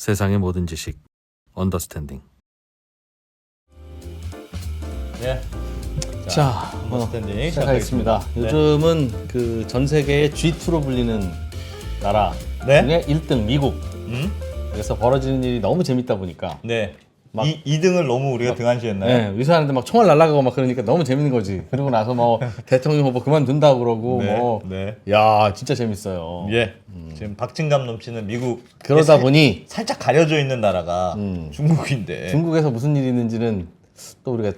세상의 모든 지식 언더스탠딩. 네. 자, 언더스탠딩 시작하겠습니다. 요즘은 그 전 세계의 G2로 불리는 나라 네? 중에 1등 미국. 음? 그래서 벌어지는 일이 너무 재밌다 보니까 네. 막- 2등을 너무 우리가 등한시했나요? 네, 의사하는데 막 총알 날아가고 막 그러니까 너무 재밌는 거지. 그러고 나서 뭐 대통령 후보 그만둔다고 그러고 네, 뭐 네. 야, 진짜 재밌어요. 예. 지금 박진감 넘치는 미국. 그러다 보니 살짝 가려져 있는 나라가 중국인데. 중국에서 무슨 일이 있는지는 또 우리가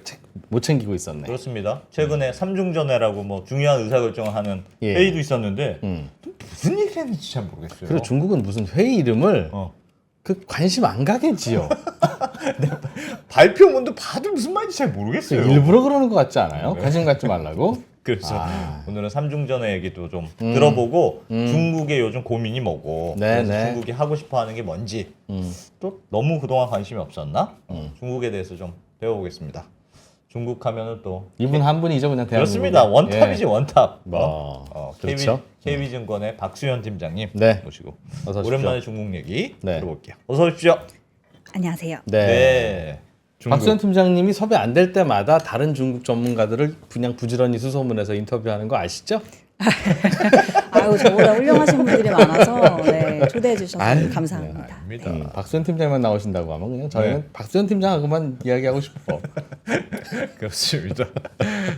못 챙기고 있었네. 그렇습니다. 최근에 삼중전회라고 뭐 중요한 의사결정을 하는 예. 회의도 있었는데 또 무슨 얘기를 했는지 잘 모르겠어요. 그리고 중국은 무슨 회의 이름을 그 관심 안 가게 지어. 발표문도 봐도 무슨 말인지 잘 모르겠어요. 일부러 그러는 것 같지 않아요? 관심 갖지 말라고? 그래서 오늘은 삼중전회 얘기도 좀 들어보고 중국의 요즘 고민이 뭐고 네, 그래서 네. 중국이 하고 싶어하는 게 뭔지 또 너무 그동안 관심이 없었나? 중국에 대해서 좀 배워보겠습니다. 중국 하면은 또 이분 한 분이죠, 그냥 대한민국. 그렇습니다. 원탑이지 원탑. 그렇죠. KB증권의 박수현 팀장님 네. 모시고 어서 오십시오. 오랜만에 중국 얘기 네. 들어볼게요. 어서 오십시오. 안녕하세요. 네. 중국. 박수현 팀장님이 섭외 안 될 때마다 다른 중국 전문가들을 그냥 부지런히 수소문해서 인터뷰하는 거 아시죠? 아유, 저보다 훌륭하신 분들이 많아서 네, 초대해 주셔서 아유, 감사합니다. 아닙니다. 박수현 팀장만 나오신다고 하면 그냥 저희는 네. 박수현 팀장하고만 이야기하고 싶어. 그렇습니다.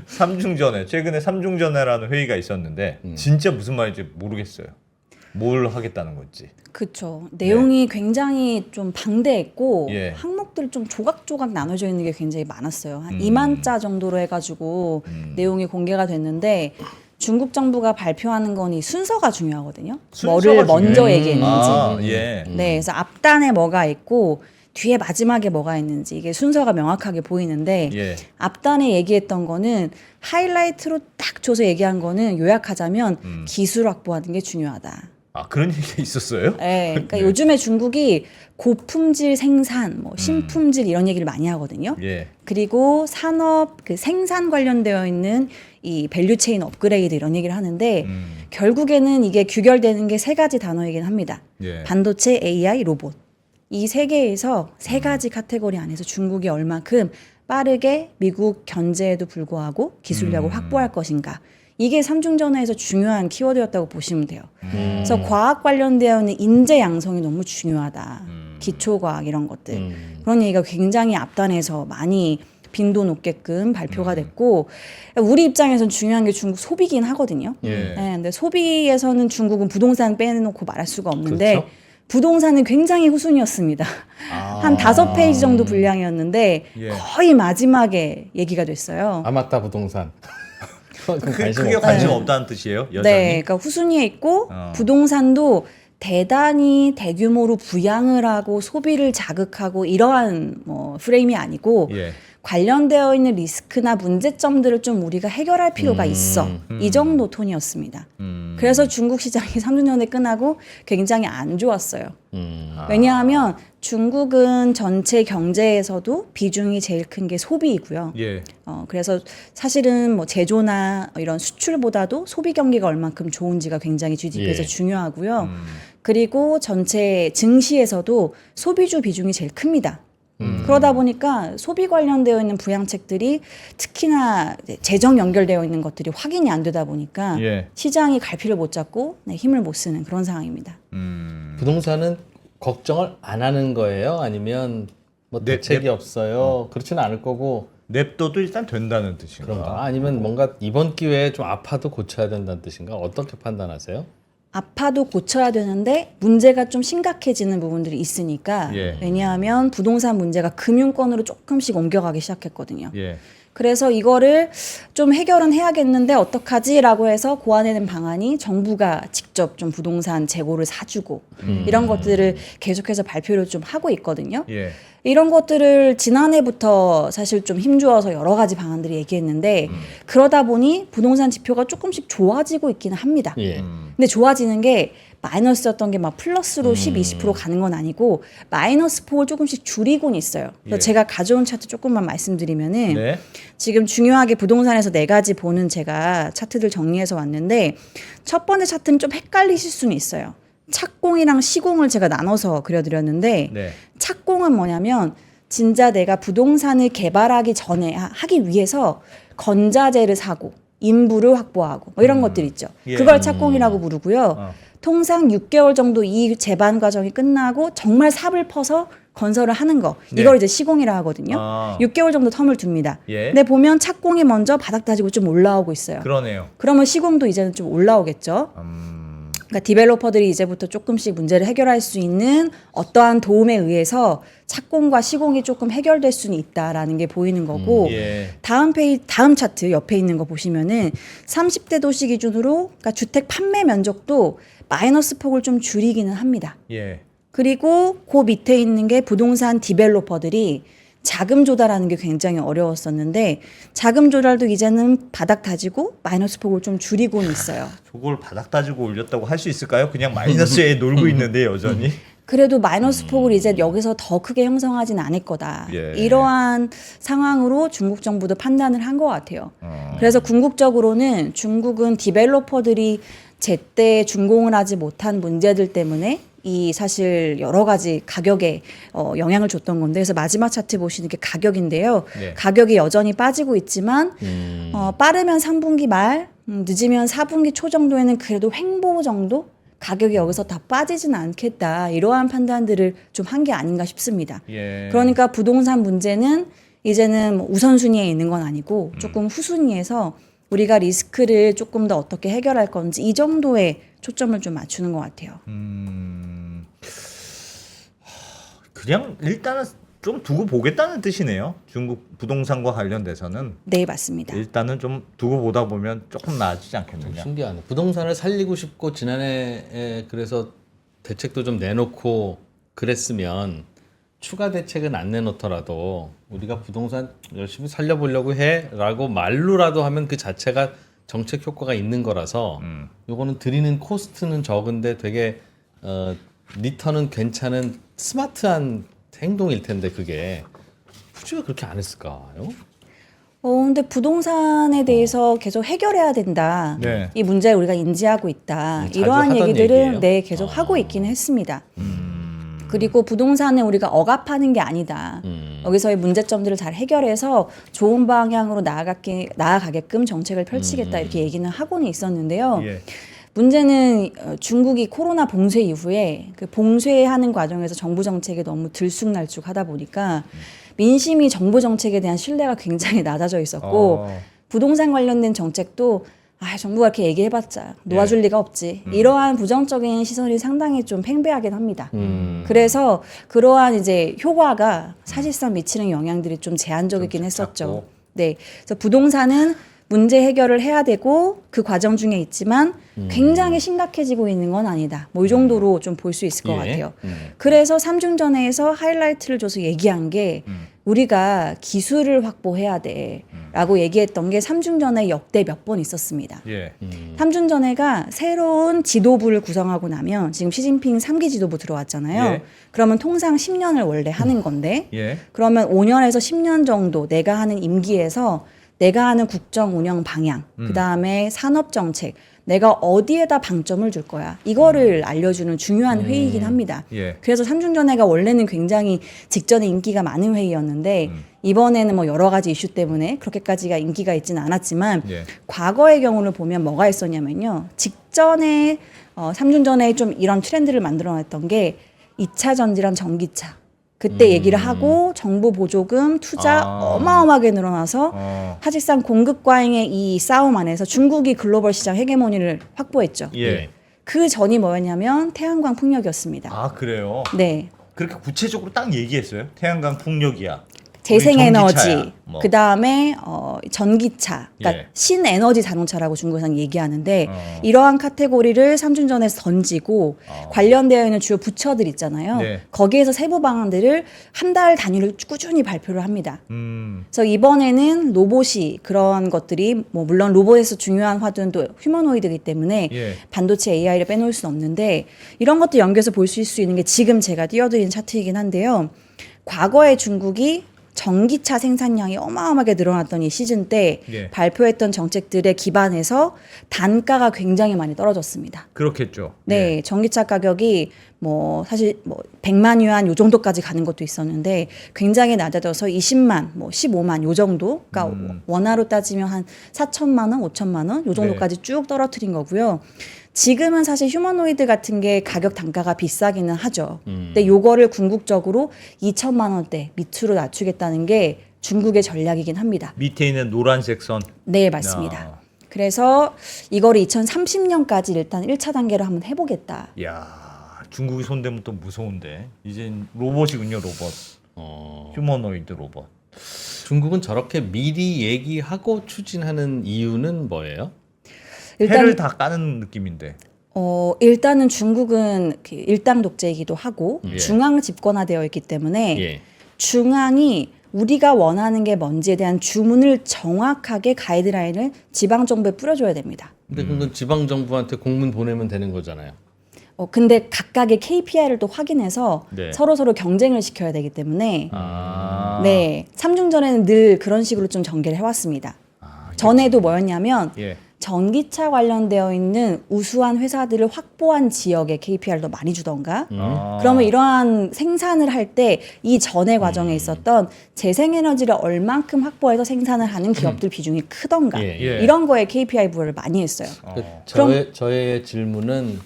삼중전회 최근에 삼중전회라는 회의가 있었는데 진짜 무슨 말인지 모르겠어요. 뭘 하겠다는 건지. 그렇죠. 내용이 굉장히 좀 방대했고 예. 항목들이 좀 조각조각 나눠져 있는 게 굉장히 많았어요. 한 2만 자 정도로 해가지고 내용이 공개가 됐는데 중국 정부가 발표하는 건 이 순서가 중요하거든요. 뭐를 먼저 얘기했는지. 아, 예. 네, 그래서 앞단에 뭐가 있고 뒤에 마지막에 뭐가 있는지 이게 순서가 명확하게 보이는데 예. 앞단에 얘기했던 거는 하이라이트로 딱 줘서 얘기한 거는 요약하자면 기술 확보하는 게 중요하다. 아, 그런 얘기가 있었어요? 네, 그러니까 요즘에 중국이 고품질 생산, 뭐 신품질 이런 얘기를 많이 하거든요. 예. 그리고 산업 그 생산 관련되어 있는 이 밸류체인 업그레이드 이런 얘기를 하는데 결국에는 이게 규결되는 게 세 가지 단어이긴 합니다. 예. 반도체, AI, 로봇. 이 세 개에서 세 가지 카테고리 안에서 중국이 얼만큼 빠르게 미국 견제에도 불구하고 기술력을 확보할 것인가. 이게 삼중전회에서 중요한 키워드였다고 보시면 돼요. 그래서 과학 관련되어 있는 인재 양성이 너무 중요하다. 기초과학 이런 것들. 그런 얘기가 굉장히 앞단에서 많이 빈도 높게끔 발표가 됐고 우리 입장에서는 중요한 게 중국 소비긴 하거든요. 예. 네, 근데 소비에서는 중국은 부동산 빼놓고 말할 수가 없는데 그렇죠. 부동산은 굉장히 후순위였습니다. 한 5페이지 정도 분량이었는데 예. 거의 마지막에 얘기가 됐어요. 아 맞다 부동산. 그게 관심 없다는 뜻이에요? 여전히? 네, 그러니까 후순위에 있고 부동산도 대단히 대규모로 부양을 하고 소비를 자극하고 이러한 뭐 프레임이 아니고 예. 관련되어 있는 리스크나 문제점들을 좀 우리가 해결할 필요가 있어. 이 정도 톤이었습니다. 그래서 중국 시장이 3주년에 끝나고 굉장히 안 좋았어요. 왜냐하면 중국은 전체 경제에서도 비중이 제일 큰 게 소비이고요. 예. 그래서 사실은 뭐 제조나 이런 수출보다도 소비 경기가 얼만큼 좋은지가 굉장히 GDP에서 예. 중요하고요. 그리고 전체 증시에서도 소비주 비중이 제일 큽니다. 그러다 보니까 소비 관련되어 있는 부양책들이 특히나 재정 연결되어 있는 것들이 확인이 안 되다 보니까 예. 시장이 갈피를 못 잡고 힘을 못 쓰는 그런 상황입니다. 부동산은 걱정을 안 하는 거예요? 아니면 뭐 대책이 없어요? 그렇지는 않을 거고 냅둬도 일단 된다는 뜻인가? 그런가? 아니면 뭔가 이번 기회에 좀 아파도 고쳐야 된다는 뜻인가? 어떻게 판단하세요? 아파도 고쳐야 되는데 문제가 좀 심각해지는 부분들이 있으니까 예. 왜냐하면 부동산 문제가 금융권으로 조금씩 옮겨가기 시작했거든요. 예. 그래서 이거를 좀 해결은 해야겠는데 어떡하지라고 해서 고안해낸 방안이 정부가 직접 좀 부동산 재고를 사주고 이런 것들을 계속해서 발표를 좀 하고 있거든요. 예. 이런 것들을 지난해부터 사실 좀 힘주어서 여러 가지 방안들을 얘기했는데 그러다 보니 부동산 지표가 조금씩 좋아지고 있기는 합니다. 예. 근데 좋아지는 게 마이너스였던 게 막 플러스로 10, 20% 가는 건 아니고 마이너스 폭을 조금씩 줄이곤 있어요. 그래서 예. 제가 가져온 차트 조금만 말씀드리면은 네. 지금 중요하게 부동산에서 네 가지 보는 제가 차트들 정리해서 왔는데 첫 번째 차트는 좀 헷갈리실 수는 있어요. 착공이랑 시공을 제가 나눠서 그려드렸는데 네. 착공은 뭐냐면 진짜 내가 부동산을 개발하기 전에 하기 위해서 건자재를 사고 인부를 확보하고 뭐 이런 것들 있죠. 예. 그걸 착공이라고 부르고요. 어. 통상 6개월 정도 이 제반 과정이 끝나고 정말 삽을 퍼서 건설을 하는 거 네. 이걸 이제 시공이라 하거든요. 아. 6개월 정도 텀을 둡니다. 예. 근데 보면 착공이 먼저 바닥 다지고 좀 올라오고 있어요. 그러네요. 그러면 시공도 이제는 좀 올라오겠죠. 그러니까 디벨로퍼들이 이제부터 조금씩 문제를 해결할 수 있는 어떠한 도움에 의해서 착공과 시공이 조금 해결될 수는 있다라는 게 보이는 거고 예. 다음 차트 옆에 있는 거 보시면은 30대 도시 기준으로 그러니까 주택 판매 면적도 마이너스 폭을 좀 줄이기는 합니다. 예. 그리고 그 밑에 있는 게 부동산 디벨로퍼들이 자금 조달하는 게 굉장히 어려웠었는데 자금 조달도 이제는 바닥 다지고 마이너스 폭을 좀 줄이고는 있어요. 저걸 바닥 따지고 올렸다고 할 수 있을까요? 그냥 마이너스에 놀고 있는데 여전히. 그래도 마이너스 폭을 이제 여기서 더 크게 형성하진 않을 거다. 예. 이러한 상황으로 중국 정부도 판단을 한 것 같아요. 그래서 궁극적으로는 중국은 디벨로퍼들이 제때 준공을 하지 못한 문제들 때문에 이 사실 여러 가지 가격에 영향을 줬던 건데 그래서 마지막 차트 보시는 게 가격인데요. 네. 가격이 여전히 빠지고 있지만 빠르면 3분기 말, 늦으면 4분기 초 정도에는 그래도 횡보 정도 가격이 여기서 다 빠지진 않겠다. 이러한 판단들을 좀 한 게 아닌가 싶습니다. 예. 그러니까 부동산 문제는 이제는 뭐 우선순위에 있는 건 아니고 조금 후순위에서 우리가 리스크를 조금 더 어떻게 해결할 건지 이 정도의 초점을 좀 맞추는 것 같아요. 그냥 일단은 좀 두고 보겠다는 뜻이네요. 중국 부동산과 관련돼서는 네, 맞습니다. 일단은 좀 두고 보다 보면 조금 나아지지 않겠느냐. 신기하네. 부동산을 살리고 싶고 지난해에 그래서 대책도 좀 내놓고 그랬으면 추가 대책은 안 내놓더라도 우리가 부동산 열심히 살려보려고 해라고 말로라도 하면 그 자체가 정책 효과가 있는 거라서 요거는 드리는 코스트는 적은데 되게 리턴은 괜찮은 스마트한 행동일 텐데 그게 굳이 왜 그렇게 안 했을까요? 근데 부동산에 대해서 계속 해결해야 된다. 네. 이 문제를 우리가 인지하고 있다. 자주 이러한 하던 얘기들을 얘기예요? 네, 계속 하고 있기는 했습니다. 그리고 부동산은 우리가 억압하는 게 아니다. 여기서의 문제점들을 잘 해결해서 좋은 방향으로 나아가게끔 정책을 펼치겠다 이렇게 얘기는 하고는 있었는데요. 예. 문제는 중국이 코로나 봉쇄 이후에 그 봉쇄하는 과정에서 정부 정책에 너무 들쑥날쑥하다 보니까 민심이 정부 정책에 대한 신뢰가 굉장히 낮아져 있었고 부동산 관련된 정책도 정부가 이렇게 얘기해봤자 놓아줄 리가 없지. 이러한 부정적인 시선이 상당히 좀 팽배하긴 합니다. 그래서 그러한 이제 효과가 사실상 미치는 영향들이 좀 제한적이긴 했었죠. 작고. 네, 그래서 부동산은 문제 해결을 해야 되고 그 과정 중에 있지만 굉장히 심각해지고 있는 건 아니다. 뭐 이 정도로 좀 볼 수 있을 것 예. 같아요. 그래서 삼중전회에서 하이라이트를 줘서 얘기한 게 우리가 기술을 확보해야 돼라고 얘기했던 게 삼중전회 역대 몇 번 있었습니다. 예. 삼중전회가 새로운 지도부를 구성하고 나면 지금 시진핑 3기 지도부 들어왔잖아요. 예. 그러면 통상 10년을 원래 하는 건데 예. 그러면 5년에서 10년 정도 내가 하는 임기에서 내가 하는 국정 운영 방향, 그다음에 산업 정책, 내가 어디에다 방점을 줄 거야. 이거를 알려주는 중요한 회의이긴 합니다. 예. 그래서 삼중전회가 원래는 굉장히 직전에 인기가 많은 회의였는데 이번에는 뭐 여러 가지 이슈 때문에 그렇게까지가 인기가 있지는 않았지만 예. 과거의 경우를 보면 뭐가 있었냐면요. 직전에 삼중전회에 좀 이런 트렌드를 만들어냈던 게 2차 전지랑 전기차. 그때 얘기를 하고 정부 보조금 투자 어마어마하게 늘어나서 사실상 공급 과잉의 이 싸움 안에서 중국이 글로벌 시장 헤게모니를 확보했죠. 예. 그 전이 뭐였냐면 태양광 풍력이었습니다. 아 그래요. 네. 그렇게 구체적으로 딱 얘기했어요. 태양광 풍력이야. 재생에너지, 전기차야, 뭐. 그 다음에 전기차, 그러니까 예. 신에너지 자동차라고 중국에서는 얘기하는데 이러한 카테고리를 삼중전에서 던지고 관련되어 있는 주요 부처들 있잖아요. 네. 거기에서 세부 방안들을 한 달 단위로 꾸준히 발표를 합니다. 음. 그래서 이번에는 로봇이 그런 것들이 뭐 물론 로봇에서 중요한 화두는 또 휴머노이드이기 때문에 예. 반도체 AI를 빼놓을 수는 없는데 이런 것도 연결해서 볼 수 있는 게 지금 제가 띄워드린 차트이긴 한데요. 과거에 중국이 전기차 생산량이 어마어마하게 늘어났던 이 시즌 때 예. 발표했던 정책들에 기반해서 단가가 굉장히 많이 떨어졌습니다. 그렇겠죠. 네, 전기차 가격이 뭐 사실 뭐 100만 유안 요 정도까지 가는 것도 있었는데 굉장히 낮아져서 20만, 뭐 15만 요 정도. 그러니까 원화로 따지면 한 4천만 원, 5천만 원 요 정도까지 쭉 떨어뜨린 거고요. 지금은 사실 휴머노이드 같은 게 가격 단가가 비싸기는 하죠. 근데 요거를 궁극적으로 2천만 원대 밑으로 낮추겠다는 게 중국의 전략이긴 합니다. 밑에 있는 노란색 선. 네, 맞습니다. 그래서 이거를 2030년까지 일단 1차 단계로 한번 해보겠다. 야, 중국이 손대면 또 무서운데. 이젠 로봇이군요, 로봇. 휴머노이드 로봇. 중국은 저렇게 미리 얘기하고 추진하는 이유는 뭐예요? 해를 다 까는 느낌인데. 일단은 중국은 그 일당 독재이기도 하고 예. 중앙 집권화되어 있기 때문에 예. 중앙이 우리가 원하는 게 뭔지에 대한 주문을 정확하게 가이드라인을 지방 정부에 뿌려줘야 됩니다. 근데 그건 지방 정부한테 공문 보내면 되는 거잖아요. 근데 각각의 KPI를 또 확인해서 네. 서로 경쟁을 시켜야 되기 때문에 아. 네, 삼중전에는 늘 그런 식으로 좀 전개를 해왔습니다. 전에도 뭐였냐면 예. 전기차 관련되어 있는 우수한 회사들을 확보한 지역에 KPI를 더 많이 주던가 아. 그러면 이러한 생산을 할 때 이 전의 과정에 있었던 재생에너지를 얼만큼 확보해서 생산을 하는 기업들 비중이 크던가 예, 예. 이런 거에 KPI 부여를 많이 했어요. 저의 질문은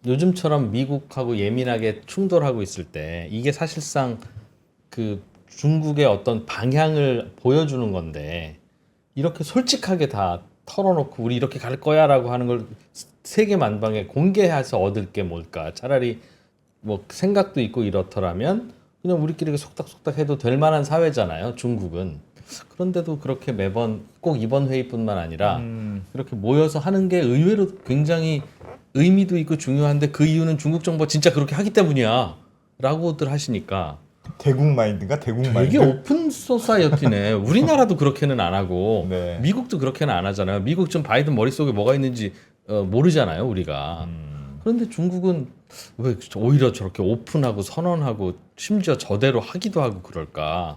요즘처럼 미국하고 예민하게 충돌하고 있을 때 이게 사실상 그 중국의 어떤 방향을 보여주는 건데 이렇게 솔직하게 다 털어놓고 우리 이렇게 갈 거야라고 하는 걸 세계 만방에 공개해서 얻을 게 뭘까? 차라리 뭐 생각도 있고 이렇더라면 그냥 우리끼리 속닥속닥 해도 될 만한 사회잖아요. 중국은. 그런데도 그렇게 매번 꼭 이번 회의뿐만 아니라 그렇게 모여서 하는 게 의외로 굉장히 의미도 있고 중요한데 그 이유는 중국 정부가 진짜 그렇게 하기 때문이야 라고들 하시니까 대국 마인드인가? 대국 되게 마인드. 오픈 소사이어티네. 우리나라도 그렇게는 안 하고 네. 미국도 그렇게는 안 하잖아요. 미국 지금 바이든 머릿속에 뭐가 있는지 모르잖아요, 우리가. 그런데 중국은 왜 오히려 저렇게 오픈하고 선언하고 심지어 저대로 하기도 하고 그럴까?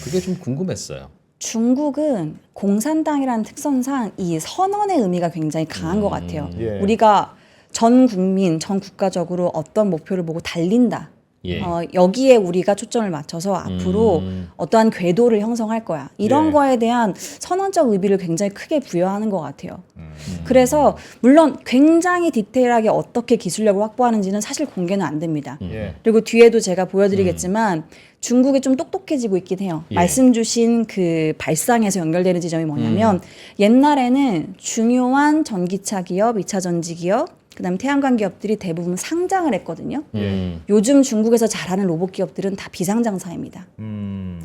그게 좀 궁금했어요. 중국은 공산당이라는 특성상 이 선언의 의미가 굉장히 강한 것 같아요. 예. 우리가 전 국민, 전 국가적으로 어떤 목표를 보고 달린다. 예. 여기에 우리가 초점을 맞춰서 앞으로 어떠한 궤도를 형성할 거야. 이런 예. 거에 대한 선언적 의미를 굉장히 크게 부여하는 것 같아요. 그래서 물론 굉장히 디테일하게 어떻게 기술력을 확보하는지는 사실 공개는 안 됩니다. 예. 그리고 뒤에도 제가 보여드리겠지만 중국이 좀 똑똑해지고 있긴 해요. 예. 말씀 주신 그 발상에서 연결되는 지점이 뭐냐면 옛날에는 중요한 전기차 기업, 2차 전지 기업, 그다음에 태양광 기업들이 대부분 상장을 했거든요. 요즘 중국에서 잘하는 로봇 기업들은 다 비상장사입니다.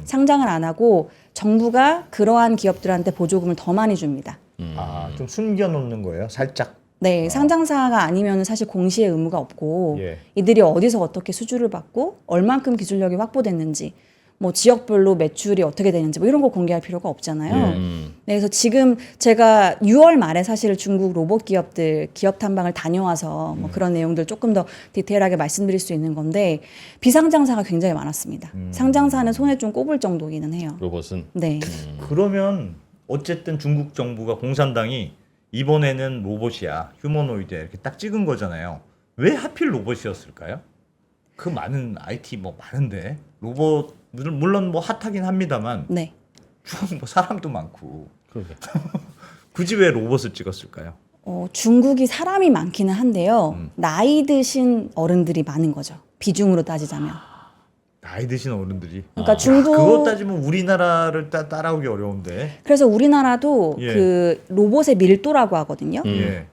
상장을 안 하고 정부가 그러한 기업들한테 보조금을 더 많이 줍니다. 아, 좀 숨겨놓는 거예요, 살짝. 네, 상장사가 아니면 사실 공시의 의무가 없고 예. 이들이 어디서 어떻게 수주를 받고 얼만큼 기술력이 확보됐는지 뭐 지역별로 매출이 어떻게 되는지 뭐 이런 거 공개할 필요가 없잖아요. 네, 그래서 지금 제가 6월 말에 사실 중국 로봇 기업들 기업 탐방을 다녀와서 뭐 그런 내용들 조금 더 디테일하게 말씀드릴 수 있는 건데 비상장사가 굉장히 많았습니다. 상장사는 손에 좀 꼽을 정도기는 해요. 로봇은. 네. 그러면 어쨌든 중국 정부가 공산당이 이번에는 로봇이야, 휴머노이드야 이렇게 딱 찍은 거잖아요. 왜 하필 로봇이었을까요? 그 많은 IT 뭐 많은데 로봇 물론 뭐 핫하긴 합니다만 네. 뭐 사람도 많고 그러게. 굳이 왜 로봇을 찍었을까요? 중국이 사람이 많기는 한데요. 나이 드신 어른들이 많은 거죠. 비중으로 따지자면. 나이 드신 어른들이. 그러니까 야, 중국 그거 따지면 우리나라를 따라오기 어려운데. 그래서 우리나라도 예. 그 로봇의 밀도라고 하거든요. 예.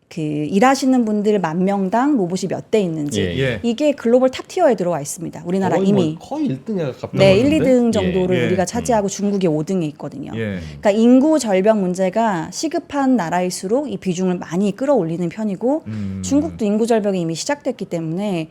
그 일하시는 분들 10,000명당 로봇이 몇 대 있는지 예. 예. 이게 글로벌 탑 티어에 들어와 있습니다. 우리나라 거의 이미 거의 1등에 가깝다. 네 1, 2등 정도를 예. 우리가 차지하고 중국이 5등에 있거든요. 예. 그러니까 인구 절벽 문제가 시급한 나라일수록 이 비중을 많이 끌어올리는 편이고 중국도 인구 절벽이 이미 시작됐기 때문에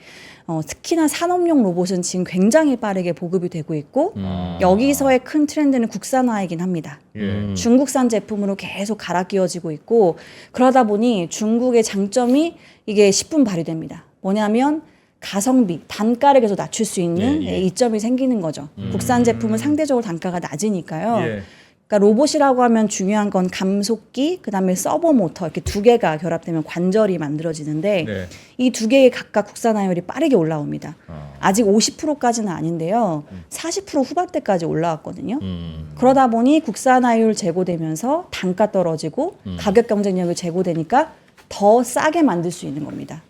특히나 산업용 로봇은 지금 굉장히 빠르게 보급이 되고 있고 여기서의 큰 트렌드는 국산화이긴 합니다. 예. 중국산 제품으로 계속 갈아 끼워지고 있고 그러다 보니 중국의 장점이 이게 10분 발휘됩니다. 뭐냐면 가성비, 단가를 계속 낮출 수 있는 예, 예. 이점이 생기는 거죠. 국산 제품은 상대적으로 단가가 낮으니까요. 예. 그러니까 로봇이라고 하면 중요한 건 감속기, 그다음에 서버 모터 이렇게 두 개가 결합되면 관절이 만들어지는데 네. 이 두 개의 각각 국산화율이 빠르게 올라옵니다. 어. 아직 50%까지는 아닌데요. 40% 후반대까지 올라왔거든요. 음. 그러다 보니 국산화율 제고되면서 단가 떨어지고 가격 경쟁력이 제고되니까 더 싸게 만들 수 있는 겁니다.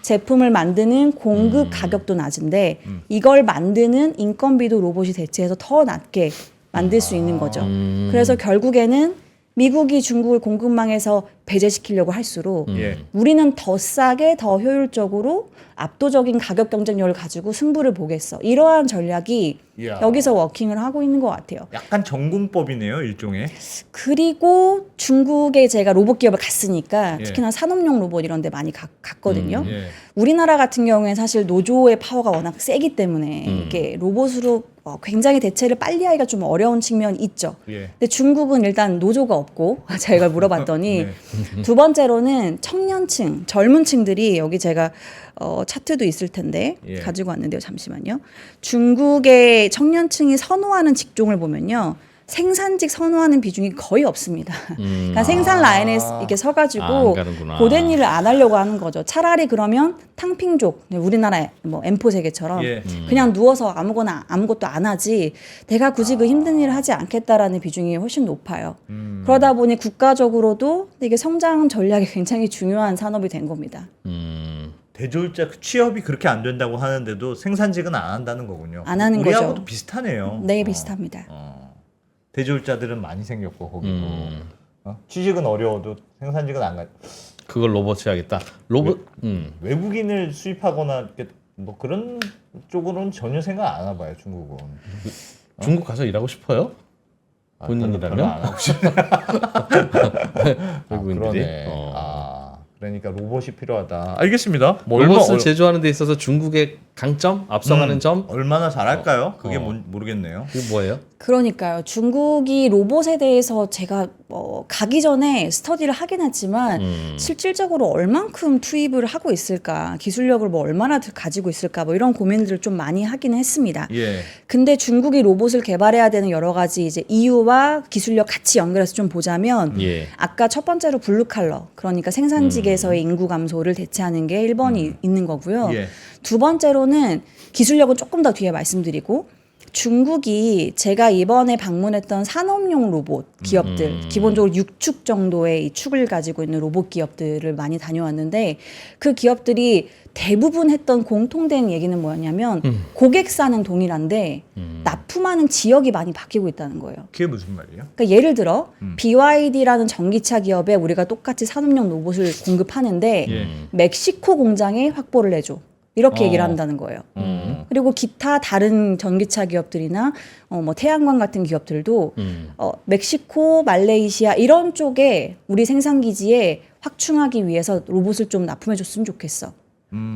제품을 만드는 공급 가격도 낮은데 이걸 만드는 인건비도 로봇이 대체해서 더 낮게 만들 수 있는 거죠. 그래서 결국에는 미국이 중국을 공급망에서 배제시키려고 할수록 예. 우리는 더 싸게 더 효율적으로 압도적인 가격 경쟁력을 가지고 승부를 보겠어. 이러한 전략이 이야. 여기서 워킹을 하고 있는 것 같아요. 약간 전공법이네요, 일종의. 그리고 중국에 제가 로봇 기업을 갔으니까 예. 특히나 산업용 로봇 이런 데 많이 갔거든요. 예. 우리나라 같은 경우에는 사실 노조의 파워가 워낙 세기 때문에 이게 로봇으로 굉장히 대체를 빨리 하기가 좀 어려운 측면이 있죠. 예. 근데 중국은 일단 노조가 없고 제가 이걸 물어봤더니 네. 두 번째로는 청년층, 젊은 층들이 여기 제가 차트도 있을 텐데 예. 가지고 왔는데요. 잠시만요. 중국의 청년층이 선호하는 직종을 보면요. 생산직 선호하는 비중이 거의 없습니다. 그러니까 생산 라인에 이렇게 안 서가지고 가는구나. 고된 일을 안 하려고 하는 거죠. 차라리 그러면 탕핑족, 우리나라 뭐 M4 세계처럼 예. 그냥 누워서 아무것도 안 하지. 내가 굳이 그 힘든 일을 하지 않겠다라는 비중이 훨씬 높아요. 그러다 보니 국가적으로도 이게 성장 전략이 굉장히 중요한 산업이 된 겁니다. 대졸자 취업이 그렇게 안 된다고 하는데도 생산직은 안 한다는 거군요. 안 하는 거죠. 우리하고도 비슷하네요. 네, 비슷합니다. 대졸자들은 많이 생겼고 거기도 취직은 어려워도 생산직은 안 가. 그걸 로봇 해야겠다. 로봇. 외국인을 수입하거나 이렇게 뭐 그런 쪽으로는 전혀 생각 안 해봐요, 중국은. 중국 가서 일하고 싶어요? 본인이라면? 별로 안 하고 싶네. 외국인들이. 그러네. 그러니까 로봇이 필요하다. 알겠습니다. 뭐 로봇을 제조하는 데 있어서 중국의 강점, 앞서가는 점, 얼마나 잘할까요? 그게 모르겠네요. 그게 뭐예요? 그러니까요. 중국이 로봇에 대해서 제가 가기 전에 스터디를 하긴 했지만 실질적으로 얼만큼 투입을 하고 있을까, 기술력을 뭐 얼마나 가지고 있을까, 뭐 이런 고민들을 좀 많이 하긴 했습니다. 예. 근데 중국이 로봇을 개발해야 되는 여러 가지 이제 이유와 기술력 같이 연결해서 좀 보자면 예. 아까 첫 번째로 블루칼러, 그러니까 생산직에서의 인구 감소를 대체하는 게 1번이 있는 거고요. 예. 두 번째로는 기술력은 조금 더 뒤에 말씀드리고 중국이 제가 이번에 방문했던 산업용 로봇 기업들, 기본적으로 6축 정도의 이 축을 가지고 있는 로봇 기업들을 많이 다녀왔는데 그 기업들이 대부분 했던 공통된 얘기는 뭐였냐면 고객사는 동일한데 납품하는 지역이 많이 바뀌고 있다는 거예요. 그게 무슨 말이에요? 그러니까 예를 들어 BYD라는 전기차 기업에 우리가 똑같이 산업용 로봇을 공급하는데 예. 멕시코 공장에 확보를 해줘. 이렇게 얘기를 한다는 거예요. 그리고 기타 다른 전기차 기업들이나 뭐 태양광 같은 기업들도 멕시코, 말레이시아 이런 쪽에 우리 생산 기지에 확충하기 위해서 로봇을 좀 납품해 줬으면 좋겠어.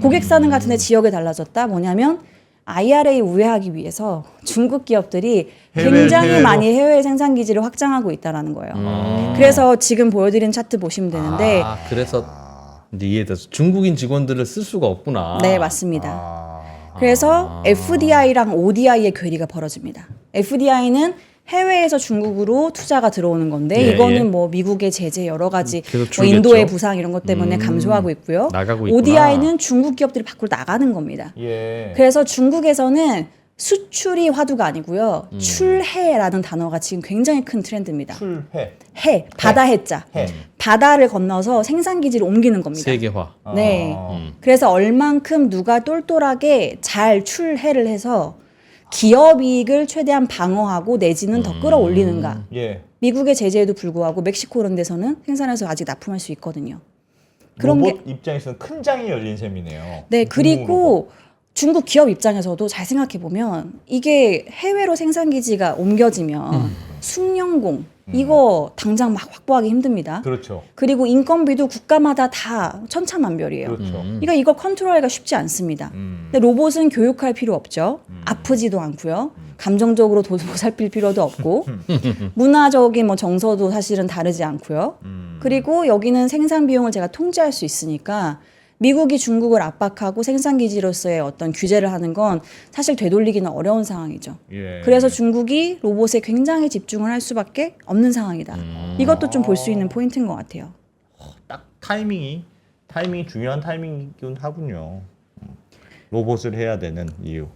고객사는 같은데 지역에 달라졌다. 뭐냐면 IRA 우회하기 위해서 중국 기업들이 굉장히 해외로. 많이 해외 생산 기지를 확장하고 있다라는 거예요. 그래서 지금 보여드린 차트 보시면 되는데 그래서 이제 이해돼서 중국인 직원들을 쓸 수가 없구나. 네, 맞습니다. 그래서 FDI랑 ODI의 괴리가 벌어집니다. FDI는 해외에서 중국으로 투자가 들어오는 건데 예, 이거는 예. 뭐 미국의 제재 여러 가지 계속 뭐 줄겠죠. 인도의 부상 이런 것 때문에 감소하고 있고요. 나가고 있구나. ODI는 중국 기업들이 밖으로 나가는 겁니다. 예. 그래서 중국에서는 수출이 화두가 아니고요. 출해라는 단어가 지금 굉장히 큰 트렌드입니다. 출해. 해, 바다 해자. 해. 바다를 건너서 생산 기지를 옮기는 겁니다. 세계화. 네. 그래서 얼만큼 누가 똘똘하게 잘 출해를 해서 기업 이익을 최대한 방어하고 내지는 더 끌어올리는가. 예. 미국의 제재에도 불구하고 멕시코 이런 데서는 생산해서 아직 납품할 수 있거든요. 그런 게 로봇 입장에서는 큰 장이 열린 셈이네요. 네, 중국 그리고 중국 기업 입장에서도 잘 생각해 보면 이게 해외로 생산 기지가 옮겨지면 숙련공 이거 당장 막 확보하기 힘듭니다. 그렇죠. 그리고 인건비도 국가마다 다 천차만별이에요. 그렇죠. 그러니까 이거 컨트롤하기가 쉽지 않습니다. 근데 로봇은 교육할 필요 없죠. 아프지도 않고요. 감정적으로 보살필 필요도 없고 문화적인 뭐 정서도 사실은 다르지 않고요. 그리고 여기는 생산 비용을 제가 통제할 수 있으니까 미국이 중국을 압박하고 생산 기지로서의 어떤 규제를 하는 건 사실 되돌리기는 어려운 상황이죠. 예. 그래서 중국이 로봇에 굉장히 집중을 할 수밖에 없는 상황이다. 이것도 좀 볼 수 있는 포인트인 것 같아요. 딱 타이밍이 중요한 타이밍이긴 하군요. 로봇을 해야 되는 이유.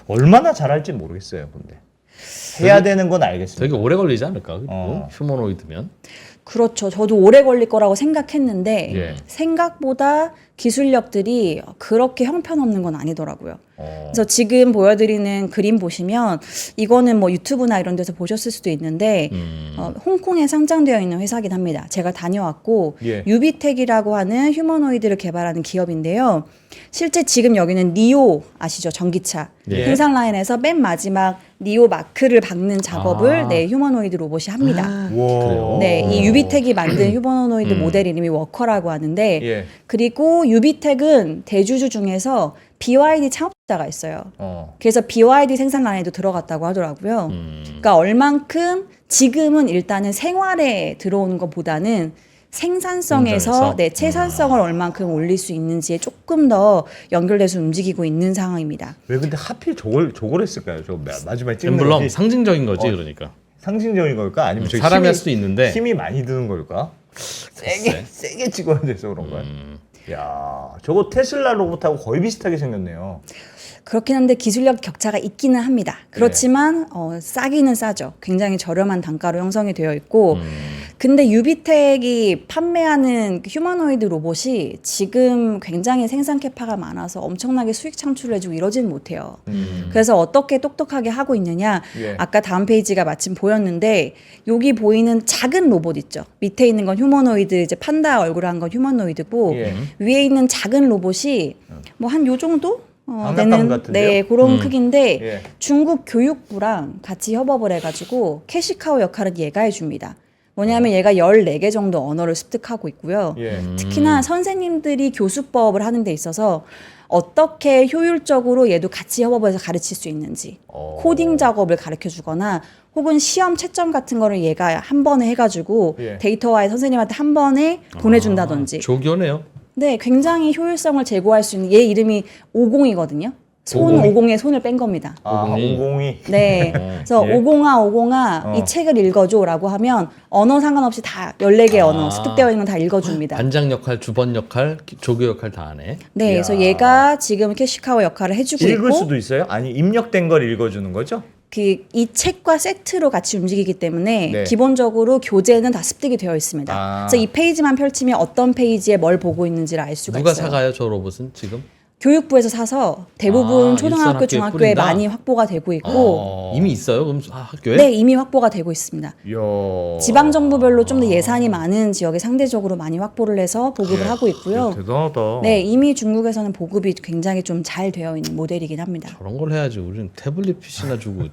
얼마나 잘할지 모르겠어요. 근데 해야 되는 건 알겠습니다. 되게 오래 걸리지 않을까? 그리고 어. 휴머노이드면. 그렇죠. 저도 오래 걸릴 거라고 생각했는데 예. 생각보다 기술력들이 그렇게 형편없는 건 아니더라고요. 어. 그래서 지금 보여드리는 그림 보시면 이거는 뭐 유튜브나 이런 데서 보셨을 수도 있는데 홍콩에 상장되어 있는 회사긴 합니다. 제가 다녀왔고 예. 유비텍이라고 하는 휴머노이드를 개발하는 기업인데요. 실제 지금 여기는 니오 아시죠? 전기차 예. 생산 라인에서 맨 마지막 니오 마크를 박는 작업을 아. 네, 휴머노이드 로봇이 합니다. 와. 그래요? 네, 이 유비텍이 만든 휴머노이드 모델 이름이 워커라고 하는데 예. 그리고 유비텍은 대주주 중에서 BYD 창업자가 있어요. 그래서 BYD 생산 라인에도 들어갔다고 하더라고요. 그러니까 얼만큼 지금은 일단은 생활에 들어오는 것보다는 생산성에서 공장에서? 네, 채산성을 얼만큼 올릴 수 있는지에 조금 더 연결돼서 움직이고 있는 상황입니다. 왜 근데 하필 저걸 했을까요? 저 마지막에 찍는 엠블럼 것이 상징적인 거지 어. 그러니까. 상징적인 걸까? 아니면 저기 사람이 힘이- 할 수도 있는데. 힘이 많이 드는 걸까? 세게 찍어야 돼서 그런가요? 야, 저거 테슬라 로봇하고 거의 비슷하게 생겼네요. 그렇긴 한데 기술력 격차가 있기는 합니다. 그렇지만 싸기는 싸죠. 굉장히 저렴한 단가로 형성이 되어 있고 근데 유비텍이 판매하는 휴머노이드 로봇이 지금 굉장히 생산 캐파가 많아서 엄청나게 수익 창출을 해주고 이러지는 못해요. 그래서 어떻게 똑똑하게 하고 있느냐 예. 아까 다음 페이지가 마침 보였는데 여기 보이는 작은 로봇 있죠. 밑에 있는 건 휴머노이드 이제 판다 얼굴 한 건 휴머노이드고 예. 위에 있는 작은 로봇이 뭐 한 요 정도 장난감 같은데요? 네, 그런 크기인데 예. 중국 교육부랑 같이 협업을 해가지고 캐시카우 역할은 얘가 해줍니다. 뭐냐면 얘가 14개 정도 언어를 습득하고 있고요. 예. 특히나 선생님들이 교수법을 하는 데 있어서 어떻게 효율적으로 얘도 같이 협업을 해서 가르칠 수 있는지 코딩 작업을 가르쳐 주거나 혹은 시험 채점 같은 거를 얘가 한 번에 해가지고 예. 데이터와의 선생님한테 한 번에 보내준다든지 조교네요. 네, 굉장히 효율성을 제고할 수 있는 얘 이름이 50이거든요. 손 50에 손을 뺀 겁니다. 아, 50이. 네. 그래서 예. 50아 이 책을 읽어줘라고 하면 언어 상관없이 다 14개 언어 습득되어 있는 건 다 읽어줍니다. 반장 역할, 주번 역할, 조교 역할 다 하네. 네, 그래서 얘가 지금 캐시카우 역할을 해주고 읽을 있고 수도 있어요? 아니 입력된 걸 읽어주는 거죠? 이 책과 세트로 같이 움직이기 때문에 네. 기본적으로 교재는 다 습득이 되어 있습니다. 아. 그래서 이 페이지만 펼치면 어떤 페이지에 뭘 보고 있는지를 알 수가 누가 있어요. 사가요 저 로봇은 지금? 교육부에서 사서 대부분 아, 초등학교, 일선 학교에 중학교에 뿌린다? 많이 확보가 되고 있고 이미 있어요? 그럼 학교에? 네, 이미 확보가 되고 있습니다. 이야. 지방 정부별로 좀 더 예산이 많은 지역에 상대적으로 많이 확보를 해서 보급을 하고 있고요. 대단하다. 네, 이미 중국에서는 보급이 굉장히 좀 잘 되어 있는 모델이긴 합니다. 저런 걸 해야지. 우리는 태블릿 PC나 주고.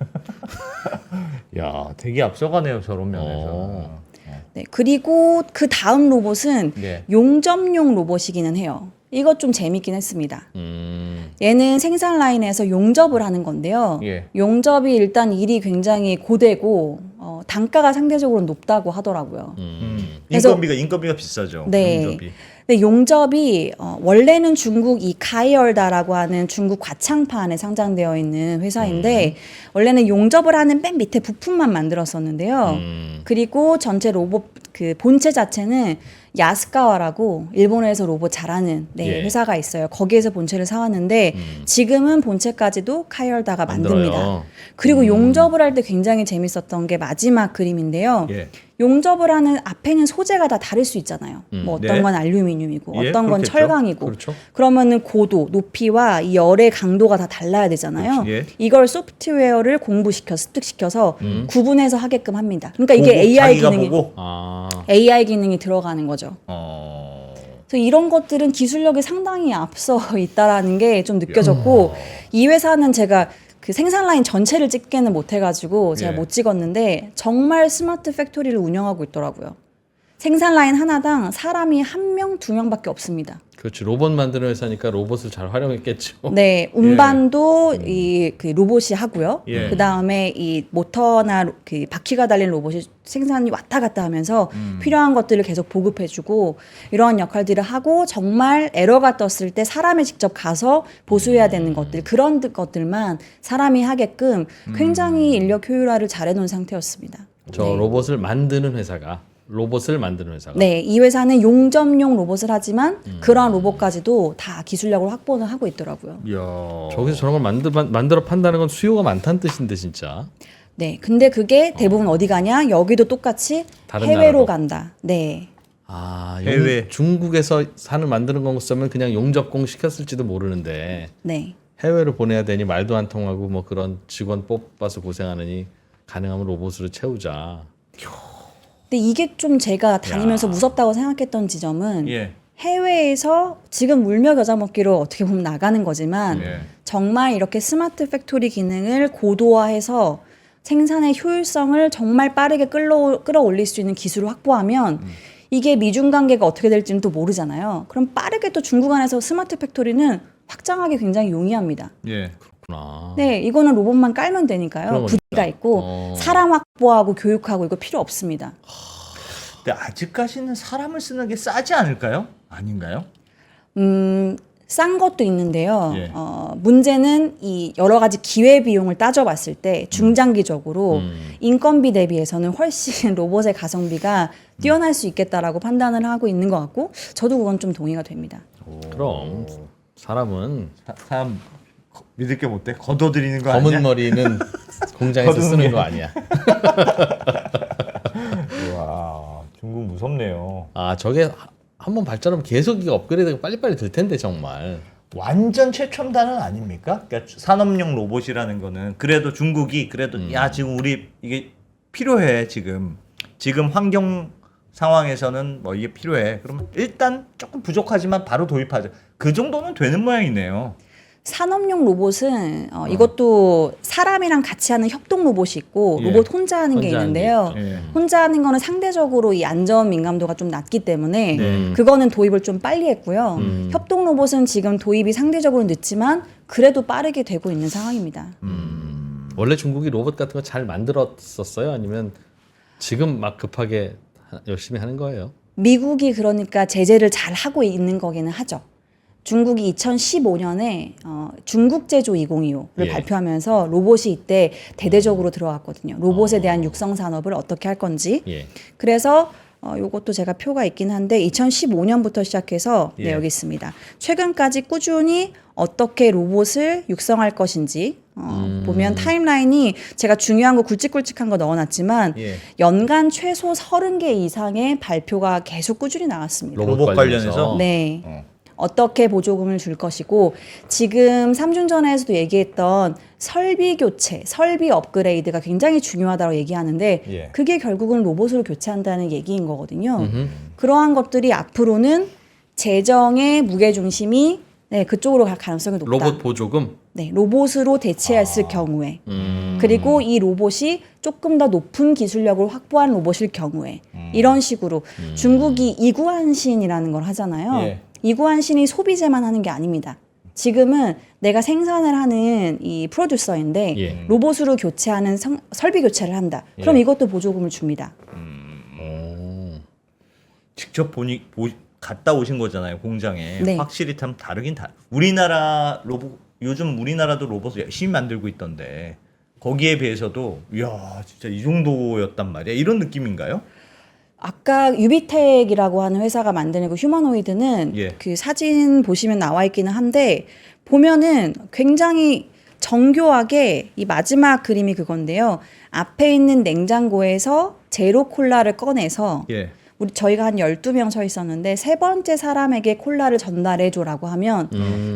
야, 되게 앞서가네요 저런 면에서. 네, 그리고 그 다음 로봇은 네. 용접용 로봇이기는 해요. 이것 좀 재밌긴 했습니다. 음. 얘는 생산 라인에서 용접을 하는 건데요. 예. 용접이 일단 일이 굉장히 고되고 단가가 상대적으로 높다고 하더라고요. 그래서- 인건비가 비싸죠. 네. 용접이. 근데 용접이 원래는 중국 이 카이얼다라고 하는 중국 과창판에 상장되어 있는 회사인데 원래는 용접을 하는 맨 밑에 부품만 만들었었는데요. 그리고 전체 로봇 그 본체 자체는 야스카와라고 일본에서 로봇 잘하는 예. 회사가 있어요. 거기에서 본체를 사왔는데 지금은 본체까지도 카이얼다가 만듭니다. 만들어요. 그리고 용접을 할 때 굉장히 재밌었던 게 마지막 그림인데요. 예. 용접을 하는 앞에는 소재가 다 다를 수 있잖아요. 뭐 어떤 네. 건 알루미늄이고 예, 어떤 건 그렇겠죠. 철강이고 그렇죠. 그러면은 고도, 높이와 이 열의 강도가 다 달라야 되잖아요. 그렇지, 예. 이걸 소프트웨어를 공부시켜 습득시켜서 구분해서 하게끔 합니다. 그러니까 이게 보고, AI 자기가 기능이 보고. AI 기능이 들어가는 거죠. 그래서 이런 것들은 기술력이 상당히 앞서 있다라는 게 좀 느껴졌고 이 회사는 제가 그 생산 라인 전체를 찍게는 못 해가지고 제가 예. 못 찍었는데 정말 스마트 팩토리를 운영하고 있더라고요. 생산 라인 하나당 사람이 1명, 2명밖에 없습니다. 그렇지. 로봇 만드는 회사니까 로봇을 잘 활용했겠죠. 네, 운반도 이 그 로봇이 하고요. 예. 그 다음에 이 모터나 그 바퀴가 달린 로봇이 생산이 왔다 갔다 하면서 필요한 것들을 계속 보급해주고 이러한 역할들을 하고 정말 에러가 떴을 때 사람이 직접 가서 보수해야 되는 것들 그런 것들만 사람이 하게끔 굉장히 인력 효율화를 잘해놓은 상태였습니다. 저 네. 로봇을 만드는 회사가 네, 이 회사는 용접용 로봇을 하지만 그러한 로봇까지도 다 기술력을 확보는 하고 있더라고요. 이야. 저기서 저런 걸 만들어 판다는 건 수요가 많다는 뜻인데 진짜. 네, 근데 그게 대부분 어디 가냐? 여기도 똑같이 다른 해외로 나라로. 간다. 네. 아, 해외. 중국에서 산을 만드는 거였으면 그냥 용접공 시켰을지도 모르는데 네. 해외로 보내야 되니 말도 안 통하고 뭐 그런 직원 뽑아서 고생하느니 가능하면 로봇으로 채우자. 근데 이게 좀 제가 다니면서 무섭다고 생각했던 지점은 예. 해외에서 지금 물며 겨자 먹기로 어떻게 보면 나가는 거지만 예. 정말 이렇게 스마트 팩토리 기능을 고도화해서 생산의 효율성을 정말 빠르게 끌어올릴 수 있는 기술을 확보하면 이게 미중 관계가 어떻게 될지는 또 모르잖아요. 그럼 빠르게 또 중국 안에서 스마트 팩토리는 확장하기 굉장히 용이합니다. 예. 그렇구나. 네, 이거는 로봇만 깔면 되니까요. 그러니까. 부지가 있고 사람 확보하고 교육하고 이거 필요 없습니다. 근데 아직까지는 사람을 쓰는 게 싸지 않을까요? 아닌가요? 싼 것도 있는데요. 예. 문제는 이 여러 가지 기회 비용을 따져봤을 때 중장기적으로 인건비 대비해서는 훨씬 로봇의 가성비가 뛰어날 수 있겠다라고 판단을 하고 있는 것 같고 저도 그건 좀 동의가 됩니다. 그럼 사람은 사람 믿을 게 못돼? 걷어들이는 거 아니야? 검은 머리는 공장에서 거두는 쓰는 게. 거 아니야. 와, 중국 무섭네요. 아, 저게 한번 발전하면 계속 이게 업그레이드가 빨리빨리 될 텐데 정말. 완전 최첨단은 아닙니까? 그러니까 산업용 로봇이라는 거는 그래도 중국이 그래도 야 지금 우리 이게 필요해 지금 환경 상황에서는 뭐 이게 필요해. 그러면 일단 조금 부족하지만 바로 도입하자. 그 정도는 되는 모양이네요. 산업용 로봇은 이것도 사람이랑 같이 하는 협동 로봇이 있고 예. 로봇 혼자 하는 게 혼자 하는 게 있는데요. 있죠. 예. 혼자 하는 거는 상대적으로 이 안전 민감도가 좀 낮기 때문에 네. 그거는 도입을 좀 빨리 했고요. 협동 로봇은 지금 도입이 상대적으로 늦지만 그래도 빠르게 되고 있는 상황입니다. 원래 중국이 로봇 같은 거 잘 만들었었어요? 아니면 지금 막 급하게 열심히 하는 거예요? 미국이 그러니까 제재를 잘 하고 있는 거기는 하죠. 중국이 2015년에 중국 제조 2025를 예. 발표하면서 로봇이 이때 대대적으로 들어왔거든요. 로봇에 대한 육성 산업을 어떻게 할 건지. 예. 그래서 요것도 제가 표가 있긴 한데 2015년부터 시작해서 네, 예. 여기 있습니다. 최근까지 꾸준히 어떻게 로봇을 육성할 것인지 보면 타임라인이 제가 중요한 거 굵직굵직한 거 넣어놨지만 예. 연간 최소 30개 이상의 발표가 계속 꾸준히 나왔습니다. 로봇 관련해서? 네. 어. 어떻게 보조금을 줄 것이고 지금 삼중전에서도 얘기했던 설비 교체, 설비 업그레이드가 굉장히 중요하다고 얘기하는데 예. 그게 결국은 로봇으로 교체한다는 얘기인 거거든요. 그러한 것들이 앞으로는 재정의 무게중심이 네, 그쪽으로 갈 가능성이 높다. 로봇 보조금? 네, 로봇으로 대체했을 경우에 그리고 이 로봇이 조금 더 높은 기술력을 확보한 로봇일 경우에 이런 식으로 중국이 이구한신이라는 걸 하잖아요. 예. 이구한신이 소비재만 하는 게 아닙니다. 지금은 내가 생산을 하는 이 프로듀서인데 예. 로봇으로 교체하는 설비 교체를 한다. 그럼 예. 이것도 보조금을 줍니다. 직접 갔다 오신 거잖아요 공장에. 네. 확실히 참 다르긴 우리나라 로봇 요즘 우리나라도 로봇을 열심히 만들고 있던데 거기에 비해서도 이야 진짜 이 정도였단 말이야. 이런 느낌인가요? 아까 유비텍이라고 하는 회사가 만드는 그 휴머노이드는 예. 그 사진 보시면 나와 있기는 한데 보면은 굉장히 정교하게 이 마지막 그림이 그건데요. 앞에 있는 냉장고에서 제로 콜라를 꺼내서 예. 저희가 한 12명 서 있었는데 세 번째 사람에게 콜라를 전달해 줘라고 하면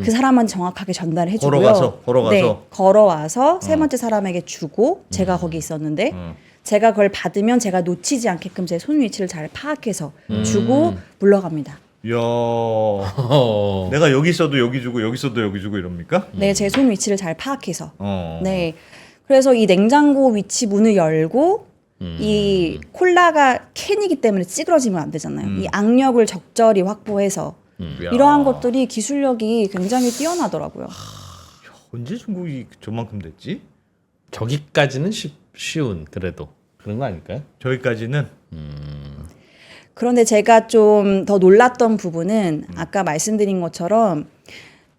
그 사람한테 정확하게 전달해 주고요. 걸어가서? 네, 걸어와서 세 번째 사람에게 주고 제가 거기 있었는데 제가 그걸 받으면 제가 놓치지 않게끔 제 손 위치를 잘 파악해서 주고 물러갑니다. 이야 내가 여기 있어도 여기 주고 여기 있어도 여기 주고 이럽니까? 네, 제 손 위치를 잘 파악해서. 어. 네. 그래서 이 냉장고 위치 문을 열고 이 콜라가 캔이기 때문에 찌그러지면 안 되잖아요. 이 악력을 적절히 확보해서 야. 이러한 것들이 기술력이 굉장히 뛰어나더라고요. 언제 중국이 저만큼 됐지? 저기까지는 쉬운 그래도 그런 거 아닐까요? 저기까지는 그런데 제가 좀 더 놀랐던 부분은 아까 말씀드린 것처럼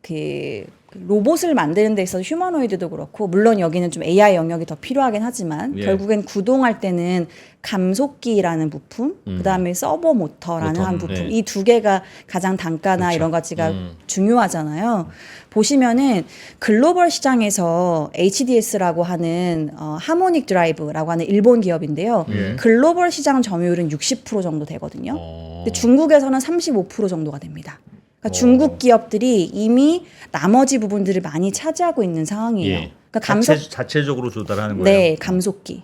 그 로봇을 만드는 데 있어서 휴머노이드도 그렇고 물론 여기는 좀 AI 영역이 더 필요하긴 하지만 예. 결국엔 구동할 때는 감속기라는 부품, 그다음에 서버 모터라는 모터, 한 부품 네. 이 두 개가 가장 단가나 그렇죠. 이런 가치가 중요하잖아요. 보시면은 글로벌 시장에서 HDS라고 하는 하모닉 드라이브라고 하는 일본 기업인데요. 예. 글로벌 시장 점유율은 60% 정도 되거든요. 어. 근데 중국에서는 35% 정도가 됩니다. 그러니까 중국 기업들이 이미 나머지 부분들을 많이 차지하고 있는 상황이에요. 예. 그러니까 감속 자체적으로 조달하는 거예요. 네, 감속기.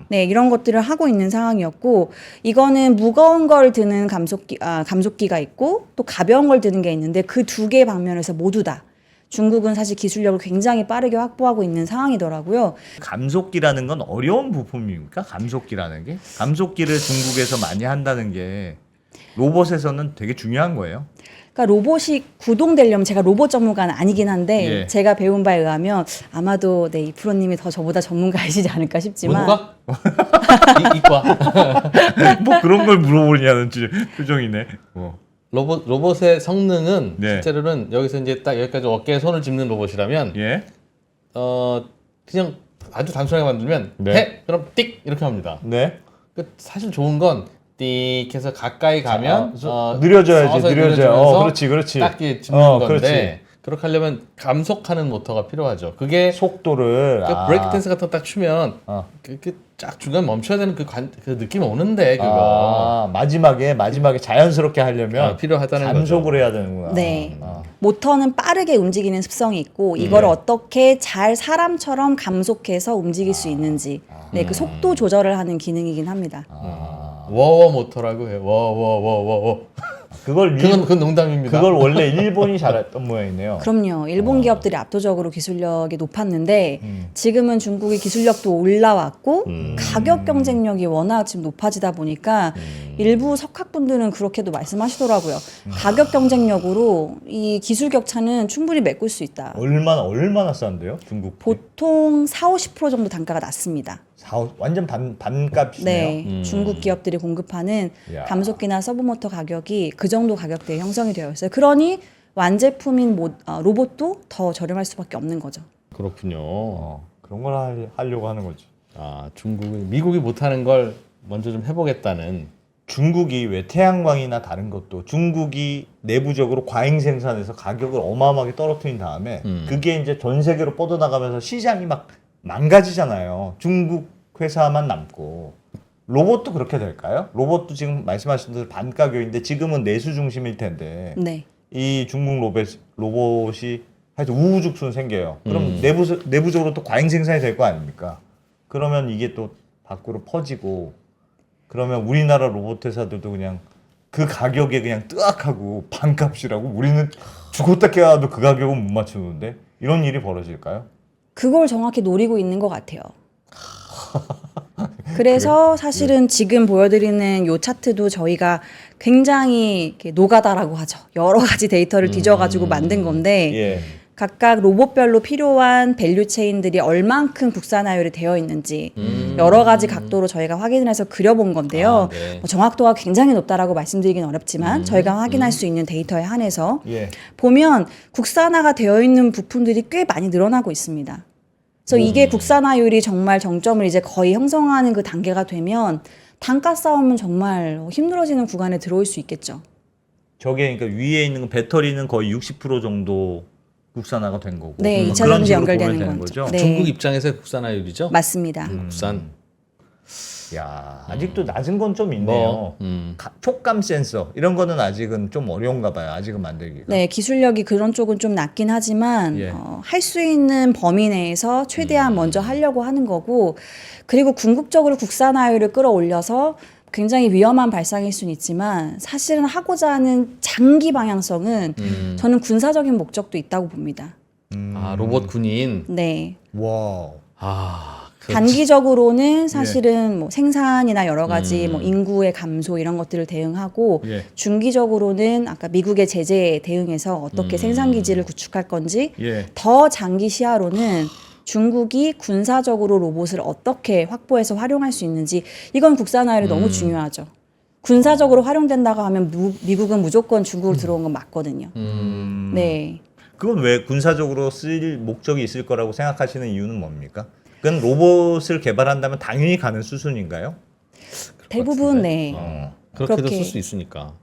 네, 이런 것들을 하고 있는 상황이었고 이거는 무거운 걸 드는 감속기가 있고 또 가벼운 걸 드는 게 있는데 그 두 개의 방면에서 모두 다 중국은 사실 기술력을 굉장히 빠르게 확보하고 있는 상황이더라고요. 감속기라는 건 어려운 부품입니까? 감속기라는 게? 감속기를 중국에서 많이 한다는 게 로봇에서는 되게 중요한 거예요. 그러니까 로봇이 구동되려면 제가 로봇 전문가는 아니긴 한데 예. 제가 배운 바에 의하면 아마도 네, 이프로님이 더 저보다 전문가이시지 않을까 싶지만 문과? 이과? 뭐 그런 걸 물어보냐는 표정이네. 로봇의 성능은 네. 실제로는 여기서 이제 딱 여기까지 어깨에 손을 짚는 로봇이라면 예. 그냥 아주 단순하게 만들면 네. 해 그럼 띡 이렇게 합니다. 네. 그 사실 좋은 건 띡 해서 가까이 가면 느려져야지, 서서히 느려져요. 느려지면서 그렇지, 그렇지. 딱 이렇게 짚는 건데 그렇지. 그렇게 하려면 감속하는 모터가 필요하죠. 그게 속도를 브레이크 댄스 같은 거 딱 추면 쫙 중간 멈춰야 되는 그 느낌이 오는데 그거 마지막에 자연스럽게 하려면 필요하다는 감속을 해야 되는구나. 네. 모터는 빠르게 움직이는 습성이 있고 이걸 어떻게 잘 사람처럼 감속해서 움직일 수 있는지 네, 그 속도 조절을 하는 기능이긴 합니다. 워워 모터라고 해요. 워워워워워. 그건 농담입니다. 그걸 원래 일본이 잘했던 모양이네요. 그럼요. 일본 기업들이 압도적으로 기술력이 높았는데 지금은 중국의 기술력도 올라왔고 가격 경쟁력이 워낙 지금 높아지다 보니까 일부 석학분들은 그렇게도 말씀하시더라고요. 가격 경쟁력으로 이 기술 격차는 충분히 메꿀 수 있다. 얼마나 싼데요? 중국 보통 4-50% 정도 단가가 낮습니다. 완전 반값이네요. 네, 중국 기업들이 공급하는 야. 감속기나 서브모터 가격이 그 정도 가격대에 형성이 되어 있어요. 그러니 완제품인 로봇도 더 저렴할 수밖에 없는 거죠. 그렇군요. 그런 걸 하려고 하는 거지. 미국이 못하는 걸 먼저 좀 해보겠다는. 중국이 왜 태양광이나 다른 것도 중국이 내부적으로 과잉 생산해서 가격을 어마어마하게 떨어뜨린 다음에 그게 이제 전 세계로 뻗어나가면서 시장이 막 망가지잖아요. 중국 회사만 남고. 로봇도 그렇게 될까요? 로봇도 지금 말씀하신 대로 반가격인데 지금은 내수 중심일 텐데 네. 이 중국 로봇이 하여튼 우후죽순 생겨요. 그럼 내부적으로 또 과잉 생산이 될 거 아닙니까? 그러면 이게 또 밖으로 퍼지고 그러면 우리나라 로봇 회사들도 그냥 그 가격에 그냥 뜨악하고 반값이라고 우리는 죽었다 깨어도 그 가격은 못 맞추는데 이런 일이 벌어질까요? 그걸 정확히 노리고 있는 것 같아요. 그래서 사실은 지금 보여드리는 요 차트도 저희가 굉장히 이렇게 노가다라고 하죠. 여러 가지 데이터를 뒤져가지고 만든 건데 예. 각각 로봇별로 필요한 밸류 체인들이 얼만큼 국산화율이 되어 있는지 여러 가지 각도로 저희가 확인을 해서 그려본 건데요. 네. 뭐 정확도가 굉장히 높다라고 말씀드리긴 어렵지만 저희가 확인할 수 있는 데이터에 한해서 예. 보면 국산화가 되어 있는 부품들이 꽤 많이 늘어나고 있습니다. 그래서 이게 국산화율이 정말 정점을 이제 거의 형성하는 그 단계가 되면 단가 싸움은 정말 힘들어지는 구간에 들어올 수 있겠죠. 저게 그러니까 위에 있는 배터리는 거의 60% 정도 국산화가 된 거고. 네, 그런 2차 전지 식으로 연결되는 보면 되는 거죠. 거죠. 네. 중국 입장에서의 국산화율이죠. 맞습니다. 국산. 야, 아직도 낮은 건 좀 있네요. 촉감 센서 이런 거는 아직은 좀 어려운가 봐요. 아직은 만들기가. 네, 기술력이 그런 쪽은 좀 낮긴 하지만 예. 할 수 있는 범위 내에서 최대한 먼저 하려고 하는 거고 그리고 궁극적으로 국산화율을 끌어올려서 굉장히 위험한 발상일 수는 있지만 사실은 하고자 하는 장기 방향성은 저는 군사적인 목적도 있다고 봅니다. 로봇 군인. 네. 와. 단기적으로는 사실은 뭐 생산이나 여러 가지 뭐 인구의 감소 이런 것들을 대응하고 예. 중기적으로는 아까 미국의 제재에 대응해서 어떻게 생산 기지를 구축할 건지 예. 더 장기 시야로는 중국이 군사적으로 로봇을 어떻게 확보해서 활용할 수 있는지 이건 국산화율이 너무 중요하죠. 군사적으로 활용된다고 하면 미국은 무조건 중국으로 들어온 건 맞거든요. 네. 그건 왜 군사적으로 쓸 목적이 있을 거라고 생각하시는 이유는 뭡니까? 그건 로봇을 개발한다면 당연히 가는 수순인가요? 대부분 네. 그렇게도 그렇게. 쓸 수 있으니까.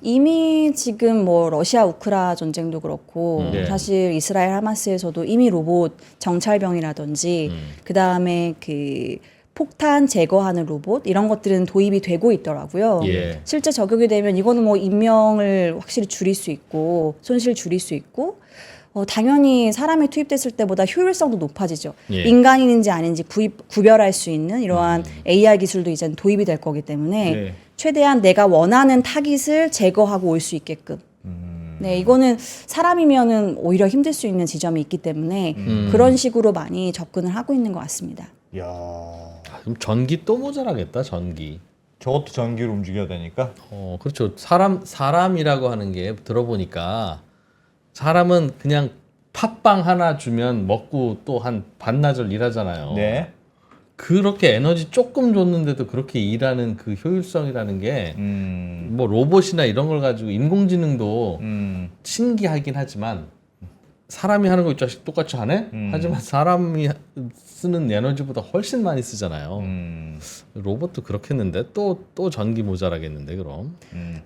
이미 지금 뭐 러시아 우크라 전쟁도 그렇고 네. 사실 이스라엘 하마스에서도 이미 로봇 정찰병이라든지 그 다음에 그 폭탄 제거하는 로봇 이런 것들은 도입이 되고 있더라고요. 예. 실제 적용이 되면 이거는 뭐 인명을 확실히 줄일 수 있고 손실 줄일 수 있고 당연히 사람이 투입됐을 때보다 효율성도 높아지죠. 예. 인간인지 아닌지 구별할 수 있는 이러한 AR 기술도 이제 도입이 될 거기 때문에 네. 최대한 내가 원하는 타깃을 제거하고 올 수 있게끔. 네, 이거는 사람이면은 오히려 힘들 수 있는 지점이 있기 때문에 그런 식으로 많이 접근을 하고 있는 것 같습니다. 야, 그럼 전기 또 모자라겠다. 전기. 저것도 전기로 움직여야 되니까. 그렇죠. 사람이라고 하는 게 들어보니까 사람은 그냥 팥빵 하나 주면 먹고 또 한 반나절 일하잖아요. 네. 그렇게 에너지 조금 줬는데도 그렇게 일하는 그 효율성이라는 게 뭐 로봇이나 이런 걸 가지고 인공지능도 신기하긴 하지만 사람이 하는 거 똑같이 하네? 하지만 사람이 쓰는 에너지보다 훨씬 많이 쓰잖아요. 로봇도 그렇겠는데 또 전기 모자라겠는데 그럼.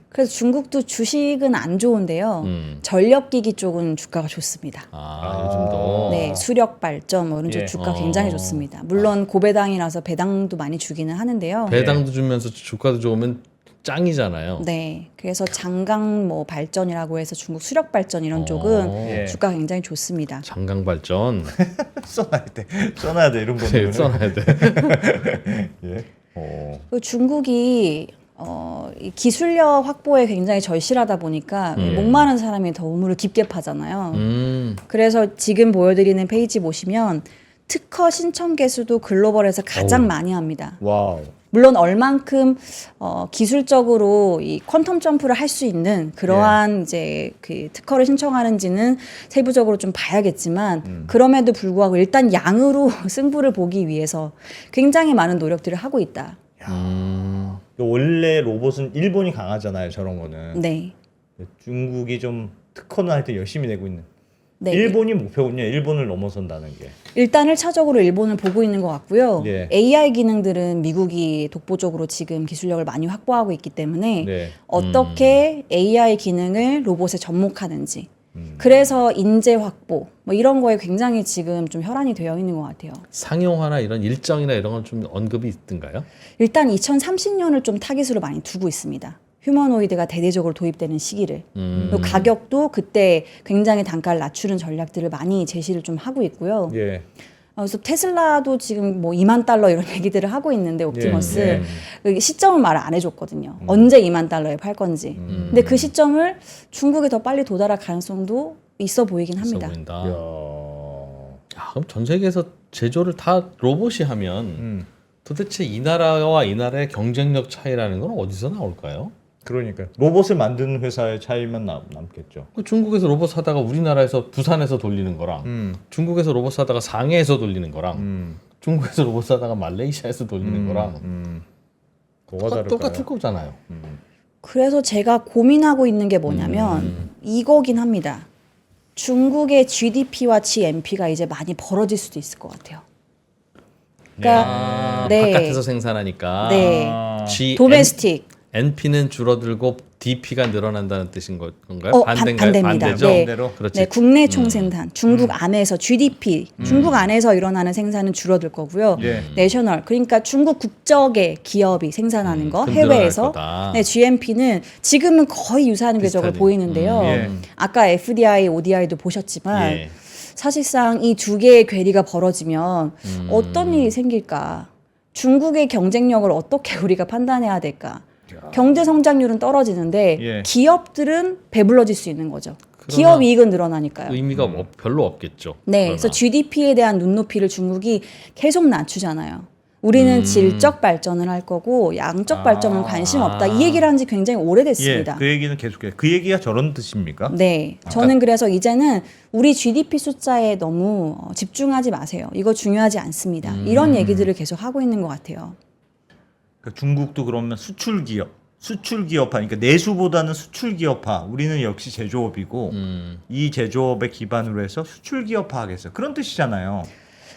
그래서 중국도 주식은 안 좋은데요. 전력기기 쪽은 주가가 좋습니다. 요즘도. 네, 수력 발전 뭐 이런 쪽 예. 주가 굉장히 좋습니다. 물론 고배당이라서 배당도 많이 주기는 하는데요. 배당도 주면서 주가도 좋으면 짱이잖아요. 네, 그래서 장강 뭐 발전이라고 해서 중국 수력 발전 이런 쪽은 예. 주가 굉장히 좋습니다. 장강 발전. 써놔야 돼 이런 거는. 써놔야 돼. 예. 그리고 중국이 이 기술력 확보에 굉장히 절실하다 보니까 목마른 사람이 더 우물을 깊게 파잖아요. 그래서 지금 보여드리는 페이지 보시면 특허 신청 개수도 글로벌에서 가장 많이 합니다. 와우. 물론 얼만큼 기술적으로 이 퀀텀 점프를 할 수 있는 그러한 이제 그 특허를 신청하는지는 세부적으로 좀 봐야겠지만 그럼에도 불구하고 일단 양으로 승부를 보기 위해서 굉장히 많은 노력들을 하고 있다. 원래 로봇은 일본이 강하잖아요. 저런 거는. 네. 중국이 좀 특허는 하여튼 열심히 내고 있는. 네. 일본이 목표군요. 일본을 넘어선다는 게. 일단 1차적으로 일본을 보고 있는 것 같고요. 예. AI 기능들은 미국이 독보적으로 지금 기술력을 많이 확보하고 있기 때문에 네. 어떻게 AI 기능을 로봇에 접목하는지 그래서 인재 확보 뭐 이런 거에 굉장히 지금 좀 혈안이 되어 있는 것 같아요. 상용화나 이런 일정이나 이런 건 좀 언급이 있던가요? 일단 2030년을 좀 타깃으로 많이 두고 있습니다. 휴머노이드가 대대적으로 도입되는 시기를. 그리고 가격도 그때 굉장히 단가를 낮추는 전략들을 많이 제시를 좀 하고 있고요. 예. 그래서 테슬라도 지금 뭐 2만 달러 이런 얘기들을 하고 있는데 옵티머스 예. 그 시점을 말을 안 해줬거든요. 언제 2만 달러에 팔 건지. 근데 그 시점을 중국에 더 빨리 도달할 가능성도 있어 보이긴 합니다. 있어 보인다. 야. 그럼 전 세계에서 제조를 다 로봇이 하면 도대체 이 나라와 이 나라의 경쟁력 차이라는 건 어디서 나올까요? 그러니까 로봇을 만드는 회사의 차이만 남겠죠. 중국에서 로봇 사다가 우리나라에서 부산에서 돌리는 거랑 중국에서 로봇 사다가 상해에서 돌리는 거랑 중국에서 로봇 사다가 말레이시아에서 돌리는 거랑 뭐가 다를까요? 똑같을 거잖아요. 그래서 제가 고민하고 있는 게 뭐냐면 이거긴 합니다. 중국의 GDP와 GNP가 이제 많이 벌어질 수도 있을 것 같아요. 그러니까 바깥에서 생산하니까 네. 도메스틱 NP는 줄어들고 DP가 늘어난다는 뜻인 건가요? 반대인가요? 반대입니다. 반대죠. 네. 그렇지. 네, 국내 총생산, 중국 안에서 GDP, 중국 안에서 일어나는 생산은 줄어들 거고요. 예. 내셔널, 그러니까 중국 국적의 기업이 생산하는 거, 그럼 늘어날 해외에서. 거다. 네, GNP는 지금은 거의 유사한 궤적으로 비슷하네. 보이는데요. 예. 아까 FDI, ODI도 보셨지만 예. 사실상 이 두 개의 괴리가 벌어지면 어떤 일이 생길까? 중국의 경쟁력을 어떻게 우리가 판단해야 될까? 경제 성장률은 떨어지는데 예. 기업들은 배불러질 수 있는 거죠. 기업 이익은 늘어나니까요. 의미가 별로 없겠죠. 네, 그러나. 그래서 GDP에 대한 눈높이를 중국이 계속 낮추잖아요. 우리는 질적 발전을 할 거고 양적 발전은 관심 없다. 이 얘기를 한 지 굉장히 오래됐습니다. 예, 그 얘기는 계속해요. 그 얘기가 저런 뜻입니까? 네, 저는 그래서 이제는 우리 GDP 숫자에 너무 집중하지 마세요. 이거 중요하지 않습니다. 이런 얘기들을 계속 하고 있는 것 같아요. 그러니까 중국도 그러면 수출 기업화, 그러니까 내수보다는 수출 기업화. 우리는 역시 제조업이고 이 제조업에 기반으로 해서 수출 기업화하겠어요. 그런 뜻이잖아요.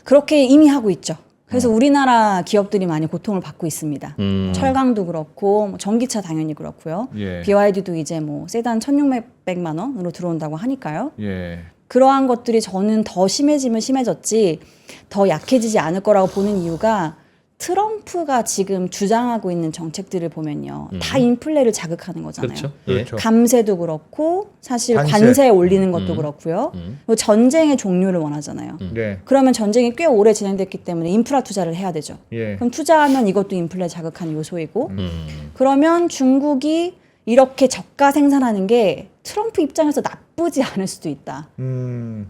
그렇게 이미 하고 있죠. 그래서 우리나라 기업들이 많이 고통을 받고 있습니다. 철강도 그렇고 뭐 전기차 당연히 그렇고요. 예. BYD도 이제 뭐 세단 1,600만 원으로 들어온다고 하니까요. 예. 그러한 것들이 저는 더 심해지면 심해졌지 더 약해지지 않을 거라고 보는 이유가 트럼프가 지금 주장하고 있는 정책들을 보면요. 다 인플레를 자극하는 거잖아요. 그렇죠. 그렇죠. 감세도 그렇고 사실 관세. 관세 올리는 것도 그렇고요. 그리고 전쟁의 종료를 원하잖아요. 네. 그러면 전쟁이 꽤 오래 진행됐기 때문에 인프라 투자를 해야 되죠. 예. 그럼 투자하면 이것도 인플레 자극하는 요소이고 그러면 중국이 이렇게 저가 생산하는 게 트럼프 입장에서 나쁘지 않을 수도 있다.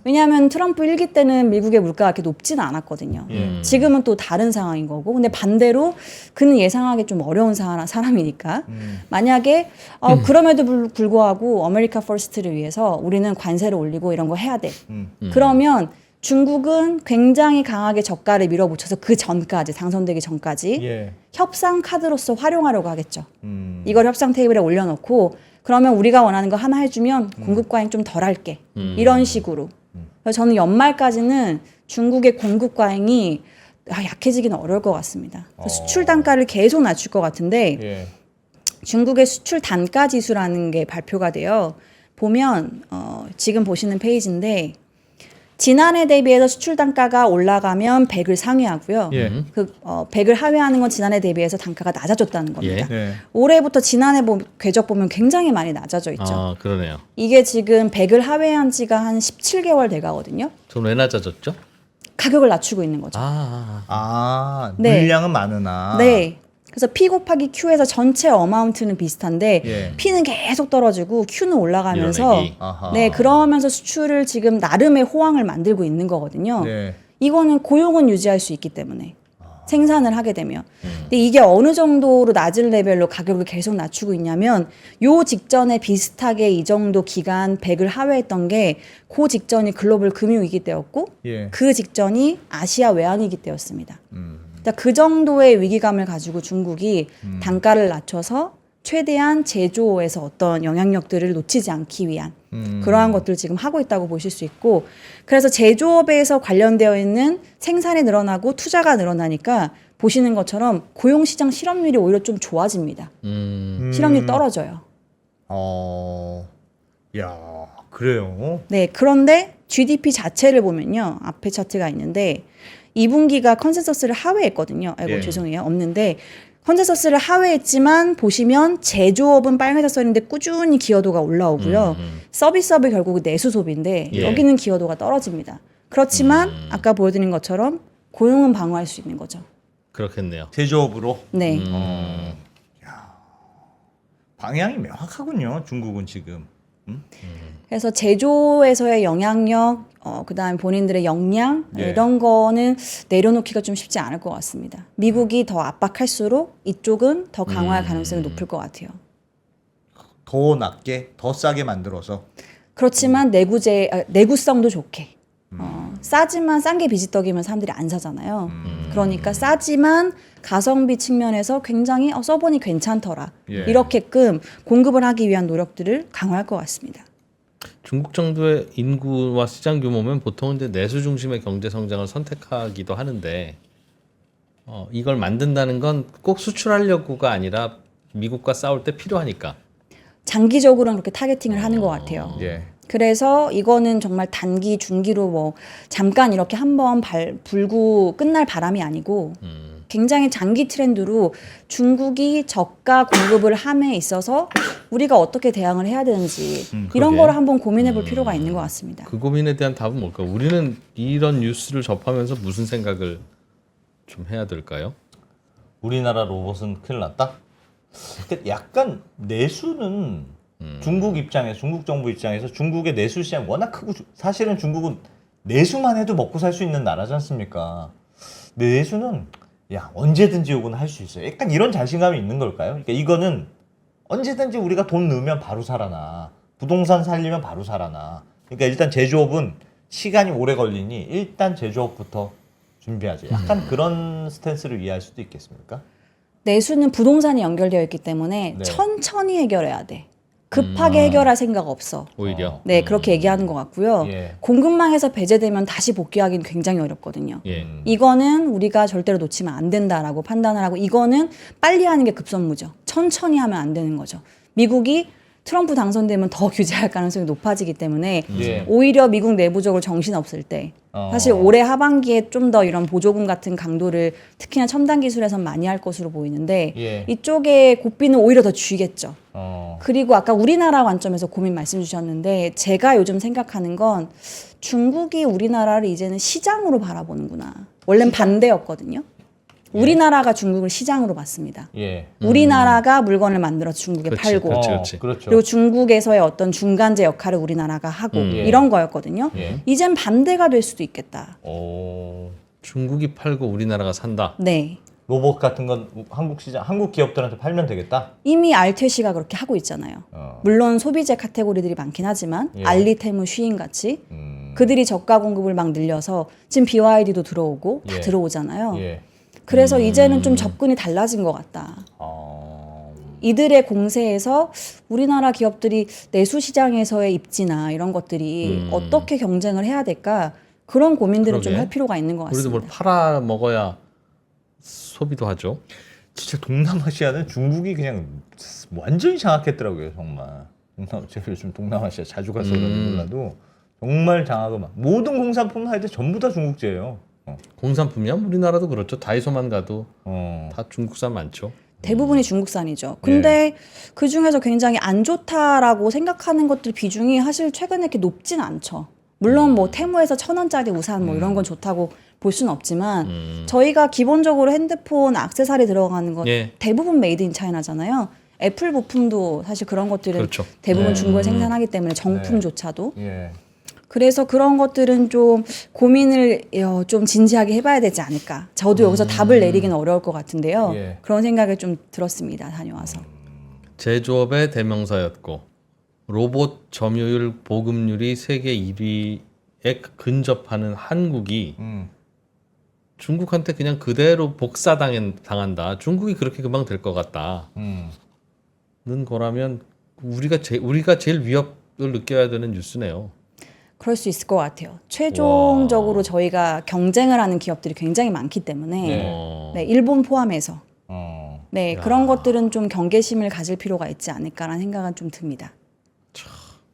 왜냐하면 트럼프 1기 때는 미국의 물가가 그렇게 높지는 않았거든요. 지금은 또 다른 상황인 거고 근데 반대로 그는 예상하기 좀 어려운 사람이니까 만약에 그럼에도 불구하고 아메리카 퍼스트를 위해서 우리는 관세를 올리고 이런 거 해야 돼. 그러면 중국은 굉장히 강하게 저가를 밀어붙여서 그 전까지 당선되기 전까지 예. 협상 카드로서 활용하려고 하겠죠. 이걸 협상 테이블에 올려놓고 그러면 우리가 원하는 거 하나 해주면 공급 과잉 좀 덜 할게. 이런 식으로. 그래서 저는 연말까지는 중국의 공급 과잉이 약해지기는 어려울 것 같습니다. 그래서 수출 단가를 계속 낮출 것 같은데 예. 중국의 수출 단가 지수라는 게 발표가 돼요. 보면 지금 보시는 페이지인데 지난해 대비해서 수출 단가가 올라가면 100을 상회하고요. 예. 100을 하회하는 건 지난해 대비해서 단가가 낮아졌다는 겁니다. 예. 올해부터 지난해 궤적 보면 굉장히 많이 낮아져 있죠. 아, 그러네요. 이게 지금 100을 하회한 지가 한 17개월 돼 가거든요. 전 왜 낮아졌죠? 가격을 낮추고 있는 거죠. 네. 물량은 많으나. 네. 그래서 P 곱하기 Q에서 전체 어마운트는 비슷한데 예. P는 계속 떨어지고 Q는 올라가면서 밀어내기. 아하. 네, 그러면서 수출을 지금 나름의 호황을 만들고 있는 거거든요. 네. 이거는 고용은 유지할 수 있기 때문에 생산을 하게 되면. 근데 이게 어느 정도로 낮은 레벨로 가격을 계속 낮추고 있냐면 요 직전에 비슷하게 이 정도 기간 100을 하회했던 게 그 직전이 글로벌 금융위기 때였고 예. 그 직전이 아시아 외환위기 때였습니다. 그러니까 그 정도의 위기감을 가지고 중국이 단가를 낮춰서 최대한 제조에서 어떤 영향력들을 놓치지 않기 위한 그러한 것들을 지금 하고 있다고 보실 수 있고 그래서 제조업에서 관련되어 있는 생산이 늘어나고 투자가 늘어나니까 보시는 것처럼 고용시장 실업률이 오히려 좀 좋아집니다. 실업률이 떨어져요. 야, 그래요. 네, 그런데 GDP 자체를 보면요. 앞에 차트가 있는데 2분기가 컨센서스를 하회했거든요. 아이고 예. 죄송해요. 없는데 컨센서스를 하회했지만 보시면 제조업은 빨간색 선인데 꾸준히 기여도가 올라오고요. 서비스업이 결국 내수 소비인데 예. 여기는 기여도가 떨어집니다. 그렇지만 아까 보여드린 것처럼 고용은 방어할 수 있는 거죠. 그렇겠네요. 제조업으로. 네. 방향이 명확하군요. 중국은 지금. 그래서 제조에서의 영향력, 그다음에 본인들의 역량 예. 이런 거는 내려놓기가 좀 쉽지 않을 것 같습니다. 미국이 더 압박할수록 이쪽은 더 강화할 가능성이 높을 것 같아요. 더 낮게, 더 싸게 만들어서. 그렇지만 내구성도 좋게. 싸지만 싼 게 비지떡이면 사람들이 안 사잖아요. 그러니까 싸지만 가성비 측면에서 굉장히 써보니 괜찮더라. 예. 이렇게끔 공급을 하기 위한 노력들을 강화할 것 같습니다. 중국 정도의 인구와 시장 규모면 보통 이제 내수 중심의 경제 성장을 선택하기도 하는데 이걸 만든다는 건 꼭 수출하려고가 아니라 미국과 싸울 때 필요하니까. 장기적으로는 그렇게 타겟팅을 하는 것 같아요. 예. 그래서 이거는 정말 단기, 중기로 뭐 잠깐 이렇게 한번 불고 끝날 바람이 아니고 굉장히 장기 트렌드로 중국이 저가 공급을 함에 있어서 우리가 어떻게 대응을 해야 되는지 이런 그러게. 거를 한번 고민해 볼 필요가 있는 것 같습니다. 그 고민에 대한 답은 뭘까요? 우리는 이런 뉴스를 접하면서 무슨 생각을 좀 해야 될까요? 우리나라 로봇은 큰일 났다? 근데 약간 내수는 중국 입장에서 중국 정부 입장에서 중국의 내수 시장 워낙 크고 사실은 중국은 내수만 해도 먹고 살 수 있는 나라지 않습니까? 내수는 야 언제든지 요거는 할 수 있어요. 약간 이런 자신감이 있는 걸까요? 그러니까 이거는 언제든지 우리가 돈 넣으면 바로 살아나. 부동산 살리면 바로 살아나. 그러니까 일단 제조업은 시간이 오래 걸리니 일단 제조업부터 준비하지. 약간 그런 스탠스를 이해할 수도 있겠습니까? 내수는 부동산이 연결되어 있기 때문에 네. 천천히 해결해야 돼. 급하게 해결할 생각 없어. 오히려. 네, 그렇게 얘기하는 것 같고요. 예. 공급망에서 배제되면 다시 복귀하기는 굉장히 어렵거든요. 예. 이거는 우리가 절대로 놓치면 안 된다라고 판단을 하고 이거는 빨리 하는 게 급선무죠. 천천히 하면 안 되는 거죠. 미국이 트럼프 당선되면 더 규제할 가능성이 높아지기 때문에 예. 오히려 미국 내부적으로 정신없을 때 사실 올해 하반기에 좀 더 이런 보조금 같은 강도를 특히나 첨단 기술에선 많이 할 것으로 보이는데 예. 이쪽의 고삐는 오히려 더 쥐겠죠. 어. 그리고 아까 우리나라 관점에서 고민 말씀 주셨는데 제가 요즘 생각하는 건 중국이 우리나라를 이제는 시장으로 바라보는구나. 원래는 반대였거든요. 우리나라가 중국을 시장으로 봤습니다. 예. 우리나라가 물건을 만들어서 중국에 그렇지, 팔고 그렇지, 어, 그렇지. 그렇죠. 그리고 중국에서의 어떤 중간재 역할을 우리나라가 하고 예. 이런 거였거든요. 예. 이젠 반대가 될 수도 있겠다. 오. 중국이 팔고 우리나라가 산다. 네. 로봇 같은 건 한국 시장, 한국 기업들한테 팔면 되겠다. 이미 알퇴시가 그렇게 하고 있잖아요. 물론 소비재 카테고리들이 많긴 하지만 예. 알리, 테무, 쉬인 같이 그들이 저가 공급을 막 늘려서 지금 BYD도 들어오고 다 예. 들어오잖아요. 예. 그래서 이제는 좀 접근이 달라진 것 같다. 이들의 공세에서 우리나라 기업들이 내수 시장에서의 입지나 이런 것들이 어떻게 경쟁을 해야 될까 그런 고민들을 좀 그러게. 할 필요가 있는 것 우리도 같습니다. 뭘 팔아 먹어야 소비도 하죠. 진짜 동남아시아는 중국이 그냥 완전히 장악했더라고요, 정말. 제가 요즘 동남아시아 자주 가서 그런지 몰라도 정말 장악을 막 모든 공산품 할 때 전부 다 중국제예요. 공산품이야? 우리나라도 그렇죠. 다이소만 가도 어. 다 중국산 많죠. 대부분이 중국산이죠. 근데 그 중에서 굉장히 안 좋다라고 생각하는 것들 비중이 사실 최근에 이렇게 높진 않죠. 물론 뭐 테무에서 1,000원짜리 우산 뭐 이런 건 좋다고 볼 수는 없지만 저희가 기본적으로 핸드폰 액세서리 들어가는 거 예. 대부분 메이드 인 차이나잖아요. 애플 부품도 사실 그런 것들은 그렇죠. 대부분 네. 중국에 생산하기 때문에 정품조차도 예. 그래서 그런 것들은 좀 고민을 좀 진지하게 해봐야 되지 않을까. 저도 여기서 답을 내리기는 어려울 것 같은데요. 예. 그런 생각을 좀 들었습니다. 다녀와서. 제조업의 대명사였고 로봇 점유율 보급률이 세계 1위에 근접하는 한국이 중국한테 그냥 그대로 복사당한다. 중국이 그렇게 금방 될 것 같다. 는 거라면 우리가 제일 위협을 느껴야 되는 뉴스네요. 그럴 수 있을 것 같아요. 최종적으로 저희가 경쟁을 하는 기업들이 굉장히 많기 때문에 네. 네, 일본 포함해서 어. 네, 그런 것들은 좀 경계심을 가질 필요가 있지 않을까라는 생각은 좀 듭니다.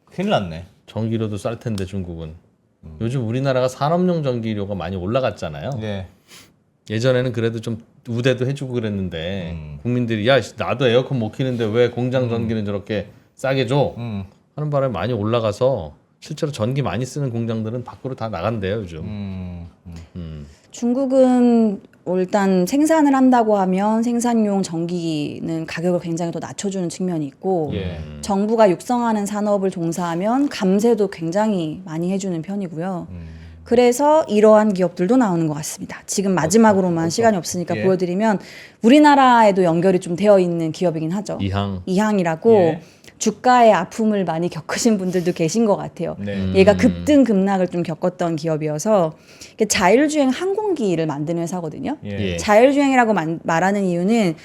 큰일 났네. 전기료도 쌀 텐데 중국은. 요즘 우리나라가 산업용 전기료가 많이 올라갔잖아요. 예. 예전에는 그래도 좀 우대도 해주고 그랬는데 국민들이 야 나도 에어컨 못 키는데 왜 공장 전기는 저렇게 싸게 줘? 하는 바람에 많이 올라가서 실제로 전기 많이 쓰는 공장들은 밖으로 다 나간대요 요즘. 중국은 일단 생산을 한다고 하면 생산용 전기는 가격을 굉장히 더 낮춰주는 측면이 있고 예. 정부가 육성하는 산업을 종사하면 감세도 굉장히 많이 해주는 편이고요. 그래서 이러한 기업들도 나오는 것 같습니다. 지금 마지막으로만 시간이 없으니까 예. 보여드리면 우리나라에도 연결이 좀 되어 있는 기업이긴 하죠. 이항이라고 예. 주가의 아픔을 많이 겪으신 분들도 계신 것 같아요. 네. 얘가 급등 급락을 좀 겪었던 기업이어서 이게 자율주행 항공기를 만드는 회사거든요. 예. 자율주행이라고 말하는 이유는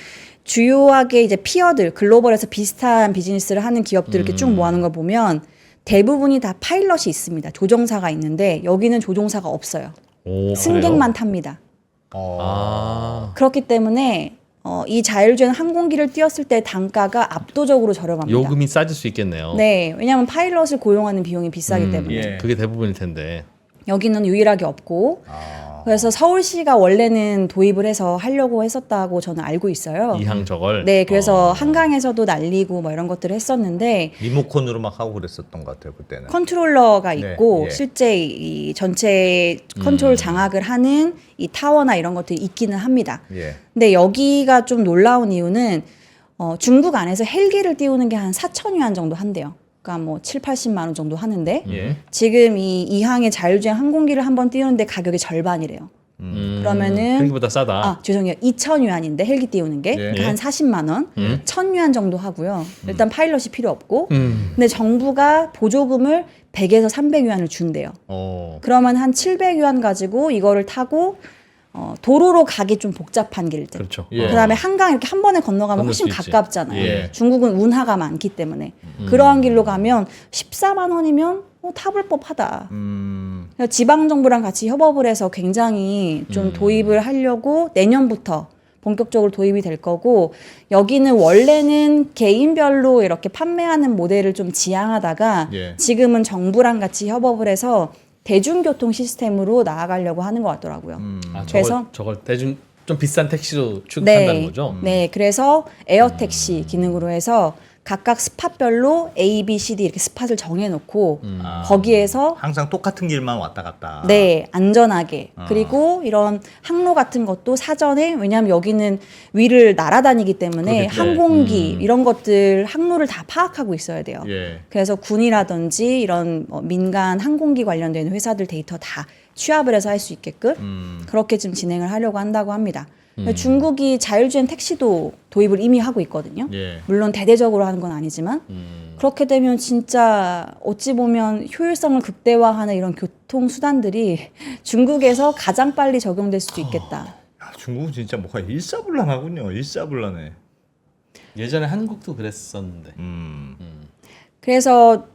주요하게 이제 피어들 글로벌에서 비슷한 비즈니스를 하는 기업들 이렇게 쭉 모아놓은 걸 보면 대부분이 다 파일럿이 있습니다. 조종사가 있는데 여기는 조종사가 없어요. 오, 승객만 탑니다. 아, 그렇기 때문에 이 자율주행 항공기를 띄웠을 때 단가가 압도적으로 저렴합니다. 요금이 싸질 수 있겠네요. 네, 왜냐하면 파일럿을 고용하는 비용이 비싸기 때문에 예. 그게 대부분일 텐데. 여기는 유일하게 없고 그래서 서울시가 원래는 도입을 해서 하려고 했었다고 저는 알고 있어요. 이항 저걸. 네, 그래서 한강에서도 날리고 뭐 이런 것들을 했었는데 리모컨으로 막 하고 그랬었던 것 같아요 그때는. 컨트롤러가 네, 있고 예. 실제 이 전체 컨트롤 장악을 하는 이 타워나 이런 것들이 있기는 합니다. 예. 근데 여기가 좀 놀라운 이유는 중국 안에서 헬기를 띄우는 게 한 4,000위안 정도 한대요. 그러니까 뭐 7, 80만 원 정도 하는데 예. 지금 이 이항의 자율주행 항공기를 한번 띄우는데 가격이 절반이래요. 그러면은 헬기보다 싸다. 죄송해요. 2,000위안인데 헬기 띄우는 게 예. 그러니까 한 40만 원, 1,000위안 정도 하고요. 일단 파일럿이 필요 없고, 근데 정부가 보조금을 100에서 300위안을 준대요. 그러면 한 700위안 가지고 이거를 타고 도로로 가기 좀 복잡한 길들. 그렇죠. 예. 그다음에 한강 이렇게 한 번에 건너가면 건널 훨씬 수 있지. 가깝잖아요. 예. 중국은 운하가 많기 때문에 그러한 길로 가면 14만 원이면 타볼 법하다. 그래서 지방 정부랑 같이 협업을 해서 굉장히 좀 도입을 하려고 내년부터 본격적으로 도입이 될 거고, 여기는 원래는 개인별로 이렇게 판매하는 모델을 좀 지향하다가 예. 지금은 정부랑 같이 협업을 해서 대중교통 시스템으로 나아가려고 하는 것 같더라고요. 그래서 저걸 대중 좀 비싼 택시로 취급한다는 거죠. 네, 그래서 에어택시 기능으로 해서 각각 스팟별로 A, B, C, D 이렇게 스팟을 정해놓고 거기에서 항상 똑같은 길만 왔다 갔다. 네, 안전하게. 그리고 이런 항로 같은 것도 사전에, 왜냐하면 여기는 위를 날아다니기 때문에 그러겠죠. 항공기 이런 것들 항로를 다 파악하고 있어야 돼요. 예. 그래서 군이라든지 이런 민간 항공기 관련된 회사들 데이터 다 취합을 해서 할 수 있게끔 그렇게 좀 진행을 하려고 한다고 합니다. 중국이 자율주행 택시도 도입을 이미 하고 있거든요. 예. 물론 대대적으로 하는 건 아니지만 그렇게 되면 진짜 어찌 보면 효율성을 극대화하는 이런 교통수단들이 중국에서 가장 빨리 적용될 수도 있겠다. 야, 중국은 진짜 뭐가 일사불란하군요. 일사불란해. 예전에 한국도 그랬었는데. 그래서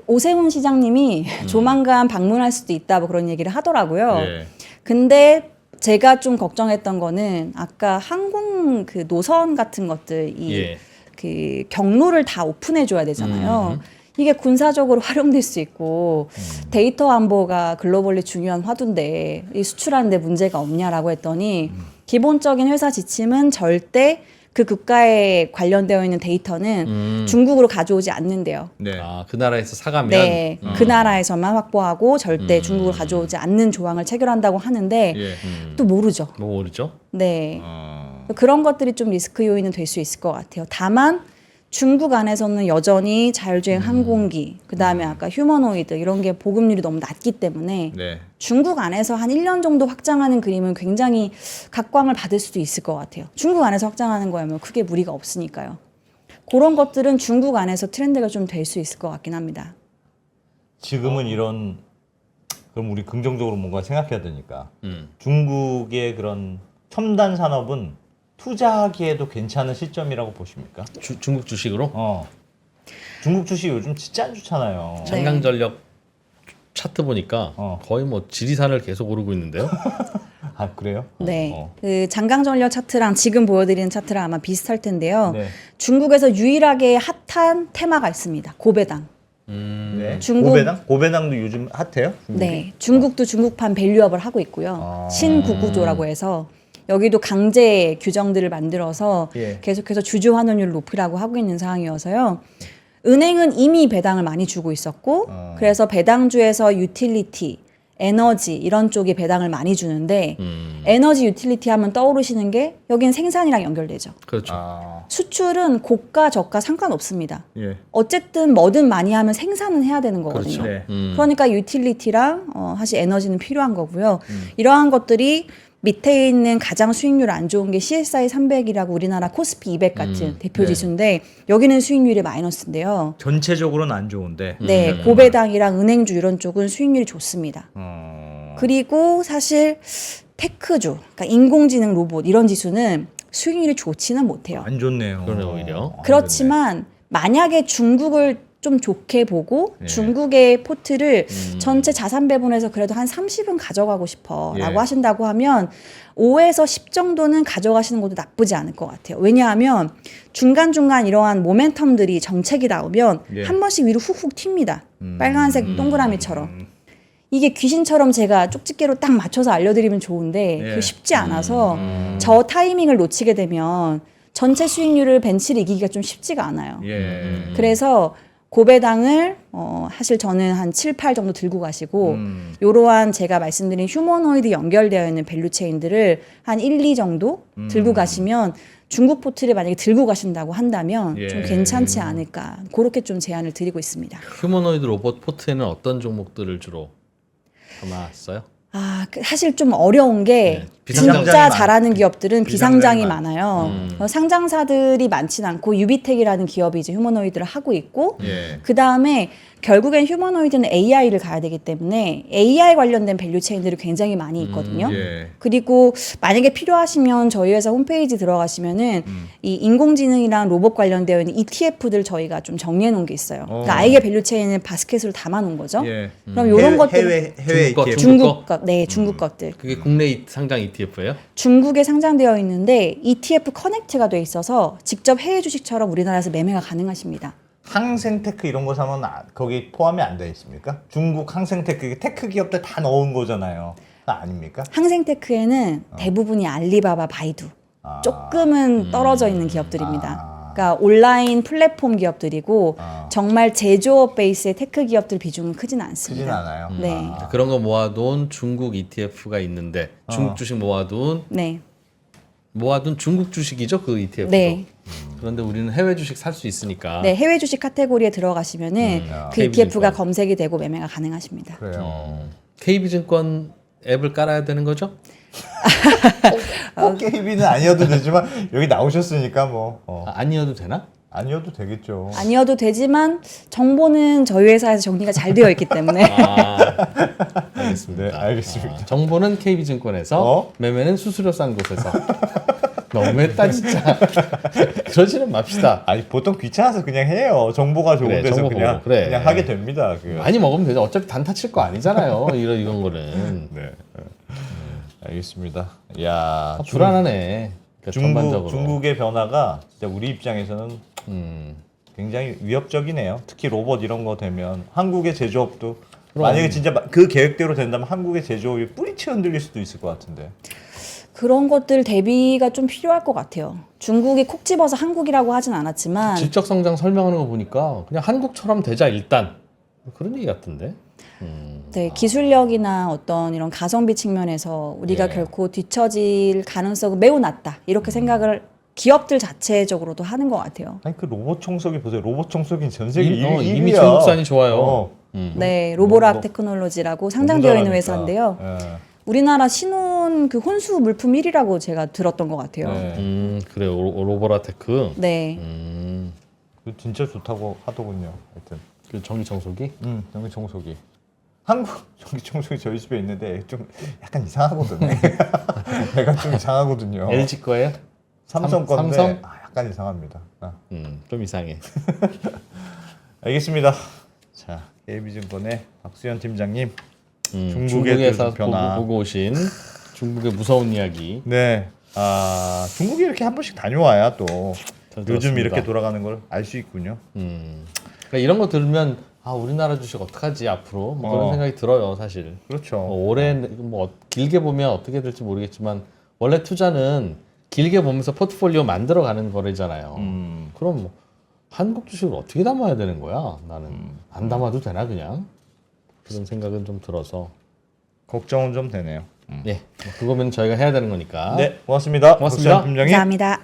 오세훈 시장님이 조만간 방문할 수도 있다 뭐 그런 얘기를 하더라고요. 예. 근데 제가 좀 걱정했던 거는 아까 항공 그 노선 같은 것들 예. 그 경로를 다 오픈해 줘야 되잖아요. 이게 군사적으로 활용될 수 있고 데이터 안보가 글로벌리 중요한 화두인데 이 수출하는데 문제가 없냐라고 했더니 기본적인 회사 지침은 절대 그 국가에 관련되어 있는 데이터는 중국으로 가져오지 않는데요. 네. 그 나라에서 사가면 네, 그 나라에서만 확보하고 절대 중국을 가져오지 않는 조항을 체결한다고 하는데 예. 또 모르죠. 뭐 모르죠? 네, 그런 것들이 좀 리스크 요인은 될 수 있을 것 같아요. 다만 중국 안에서는 여전히 자율주행 항공기, 그 다음에 아까 휴머노이드 이런 게 보급률이 너무 낮기 때문에 네. 중국 안에서 한 1년 정도 확장하는 그림은 굉장히 각광을 받을 수도 있을 것 같아요. 중국 안에서 확장하는 거야뭐 크게 무리가 없으니까요. 그런 것들은 중국 안에서 트렌드가 좀 될 수 있을 것 같긴 합니다. 지금은 이런, 그럼 우리 긍정적으로 뭔가 생각해야 되니까 중국의 그런 첨단 산업은 투자하기에도 괜찮은 시점이라고 보십니까? 중국 주식으로 중국 주식 요즘 진짜 안 좋잖아요. 장강전력 차트 보니까 거의 뭐 지리산을 계속 오르고 있는데요. 아 그래요? 네, 그 장강전력 차트랑 지금 보여드리는 차트랑 아마 비슷할 텐데요. 네. 중국에서 유일하게 핫한 테마가 있습니다. 고배당. 네. 중국- 고배당도 요즘 핫해요? 중국이? 네, 중국도 중국판 밸류업을 하고 있고요. 아. 신구구조라고 해서 여기도 강제 규정들을 만들어서 예. 계속해서 주주 환원율을 높이라고 하고 있는 상황이어서요. 은행은 이미 배당을 많이 주고 있었고, 그래서 배당주에서 유틸리티, 에너지 이런 쪽에 배당을 많이 주는데 에너지 유틸리티 하면 떠오르시는 게 여긴 생산이랑 연결되죠. 그렇죠. 아, 수출은 고가 저가 상관없습니다. 예. 어쨌든 뭐든 많이 하면 생산은 해야 되는 거거든요. 네. 그러니까 유틸리티랑 사실 에너지는 필요한 거고요. 이러한 것들이 밑에 있는 가장 수익률 안 좋은 게 CSI 300이라고 우리나라 코스피 200 같은 대표 지수인데 여기는 수익률이 마이너스인데요. 전체적으로는 안 좋은데. 네, 고배당이랑 은행주 이런 쪽은 수익률이 좋습니다. 어, 그리고 사실 테크주, 그러니까 인공지능 로봇 이런 지수는 수익률이 좋지는 못해요. 안 좋네요. 그러네, 오히려. 안 그렇지만 만약에 중국을 좀 좋게 보고 예. 중국의 포트를 전체 자산 배분에서 그래도 한 30은 가져가고 싶어 라고 예. 하신다고 하면 5에서 10 정도는 가져가시는 것도 나쁘지 않을 것 같아요. 왜냐하면 중간중간 이러한 모멘텀들이 정책이 나오면 예. 한 번씩 위로 훅훅 튑니다. 빨간색 동그라미처럼. 이게 귀신처럼 제가 쪽집게로 딱 맞춰서 알려드리면 좋은데 예. 그게 쉽지 않아서 저 타이밍을 놓치게 되면 전체 수익률을 벤치를 이기기가 좀 쉽지가 않아요. 예. 그래서 고배당을 사실 저는 한 7, 8 정도 들고 가시고 요러한 제가 말씀드린 휴머노이드 연결되어 있는 밸류 체인들을 한 1, 2 정도 들고 가시면 중국 포트를 만약에 들고 가신다고 한다면 예. 좀 괜찮지 않을까 그렇게 좀 제안을 드리고 있습니다. 휴머노이드 로봇 포트에는 어떤 종목들을 주로 담았어요? 사실 좀 어려운 게 네, 비상장이 진짜 많- 잘하는 기업들은 비상장이 비상장이 많아요. 상장사들이 많진 않고 유비텍이라는 기업이 이제 휴머노이드를 하고 있고 예. 그 다음에 결국엔 휴머노이드는 AI를 가야 되기 때문에 AI 관련된 밸류 체인들이 굉장히 많이 있거든요. 예. 그리고 만약에 필요하시면 저희 회사 홈페이지 들어가시면은 이 인공지능이랑 로봇 관련되어 있는 ETF들 저희가 좀 정리해 놓은 게 있어요. 그러니까 아이게 밸류 체인을 바스켓으로 담아 놓은 거죠. 예. 그럼 이런 것들 해외 중국 거, ETF. 중국 것, 네, 중국 것들. 그게 국내 상장 ETF예요? 중국에 상장되어 있는데 ETF 커넥트가 돼 있어서 직접 해외 주식처럼 우리나라에서 매매가 가능하십니다. 항생테크 이런 거 사면 거기 포함이 안 돼 있습니까? 중국 항생테크 테크 기업들 다 넣은 거잖아요. 아닙니까? 항생테크에는 대부분이 알리바바, 바이두 조금은 떨어져 있는 기업들입니다. 그러니까 온라인 플랫폼 기업들이고 정말 제조업 베이스의 테크 기업들 비중은 크진 크진 않습니다. 않아요. 네. 그런 거 모아둔 중국 ETF가 있는데 중국 주식 모아둔 네. 중국 주식이죠 그 ETF도. 네. 그런데 우리는 해외 주식 살 수 있으니까. 네, 해외 주식 카테고리에 들어가시면은 그 KB ETF가 증권. 검색이 되고 매매가 가능하십니다. 그래요. KB증권 앱을 깔아야 되는 거죠? 꼭 KB는 아니어도 되지만 여기 나오셨으니까 뭐 아니어도 되나? 아니어도 되겠죠. 아니어도 되지만 정보는 저희 회사에서 정리가 잘 되어 있기 때문에 알겠습니다. 네, 알겠습니다. 정보는 KB증권에서 매매는 수수료 싼 곳에서. 너무했다 진짜. 그러지는 맙시다. 아니 보통 귀찮아서 그냥 해요. 정보가 좋은 그래, 데서 정보 그냥 보고, 그래. 그냥 하게 됩니다. 많이 먹으면 되죠. 어차피 단타 칠 거 아니잖아요. 이런 거는. 네. 알겠습니다. 야, 불안하네. 그러니까 전반적으로. 중국의 변화가 진짜 우리 입장에서는 굉장히 위협적이네요. 특히 로봇 이런 거 되면 한국의 제조업도 만약에 진짜 그 계획대로 된다면 한국의 제조업이 뿌리채 흔들릴 수도 있을 것 같은데. 그런 것들 대비가 좀 필요할 것 같아요. 중국이 콕 집어서 한국이라고 하진 않았지만 질적 성장 설명하는 거 보니까 그냥 한국처럼 되자 일단 그런 얘기 같은데. 네, 기술력이나 어떤 이런 가성비 측면에서 우리가 결코 뒤처질 가능성은 매우 낮다. 이렇게 생각을 기업들 자체적으로도 하는 것 같아요. 아니 그 로봇 청소기 보세요. 로봇 청소기 전 세계 이미 1위야. 중국산이 좋아요. 네, 로보락 테크놀로지라고 상장되어 있는 회사인데요. 우리나라 신혼 그 혼수 물품 1위라고 제가 들었던 것 같아요. 그래요. 로보라테크. 네. 그 진짜 좋다고 하더군요. 하여튼. 그 전기 청소기. 전기 청소기. 한국 전기 청소기 저희 집에 있는데 좀 약간 이상하거든요. 내가 좀 이상하거든요. LG 거예요? 삼성 건데 삼성? 약간 이상합니다. 좀 이상해. 알겠습니다. 자, KB증권의 박수현 팀장님. 중국의 중국에서 변화. 보고 오신 중국의 무서운 이야기. 네. 중국이 이렇게 한 번씩 다녀와야 또 잘 요즘 들었습니다. 이렇게 돌아가는 걸 알 수 있군요. 그러니까 이런 거 들으면 우리나라 주식 어떡하지 앞으로 뭐 그런 생각이 들어요 사실. 그렇죠. 올해 뭐 길게 보면 어떻게 될지 모르겠지만 원래 투자는 길게 보면서 포트폴리오 만들어가는 거래잖아요. 그럼 뭐 한국 주식을 어떻게 담아야 되는 거야? 나는 안 담아도 되나 그냥? 그런 생각은 좀 들어서. 걱정은 좀 되네요. 예, 그거면 저희가 해야 되는 거니까. 네, 고맙습니다. 고맙습니다. 박수현 팀장님. 감사합니다.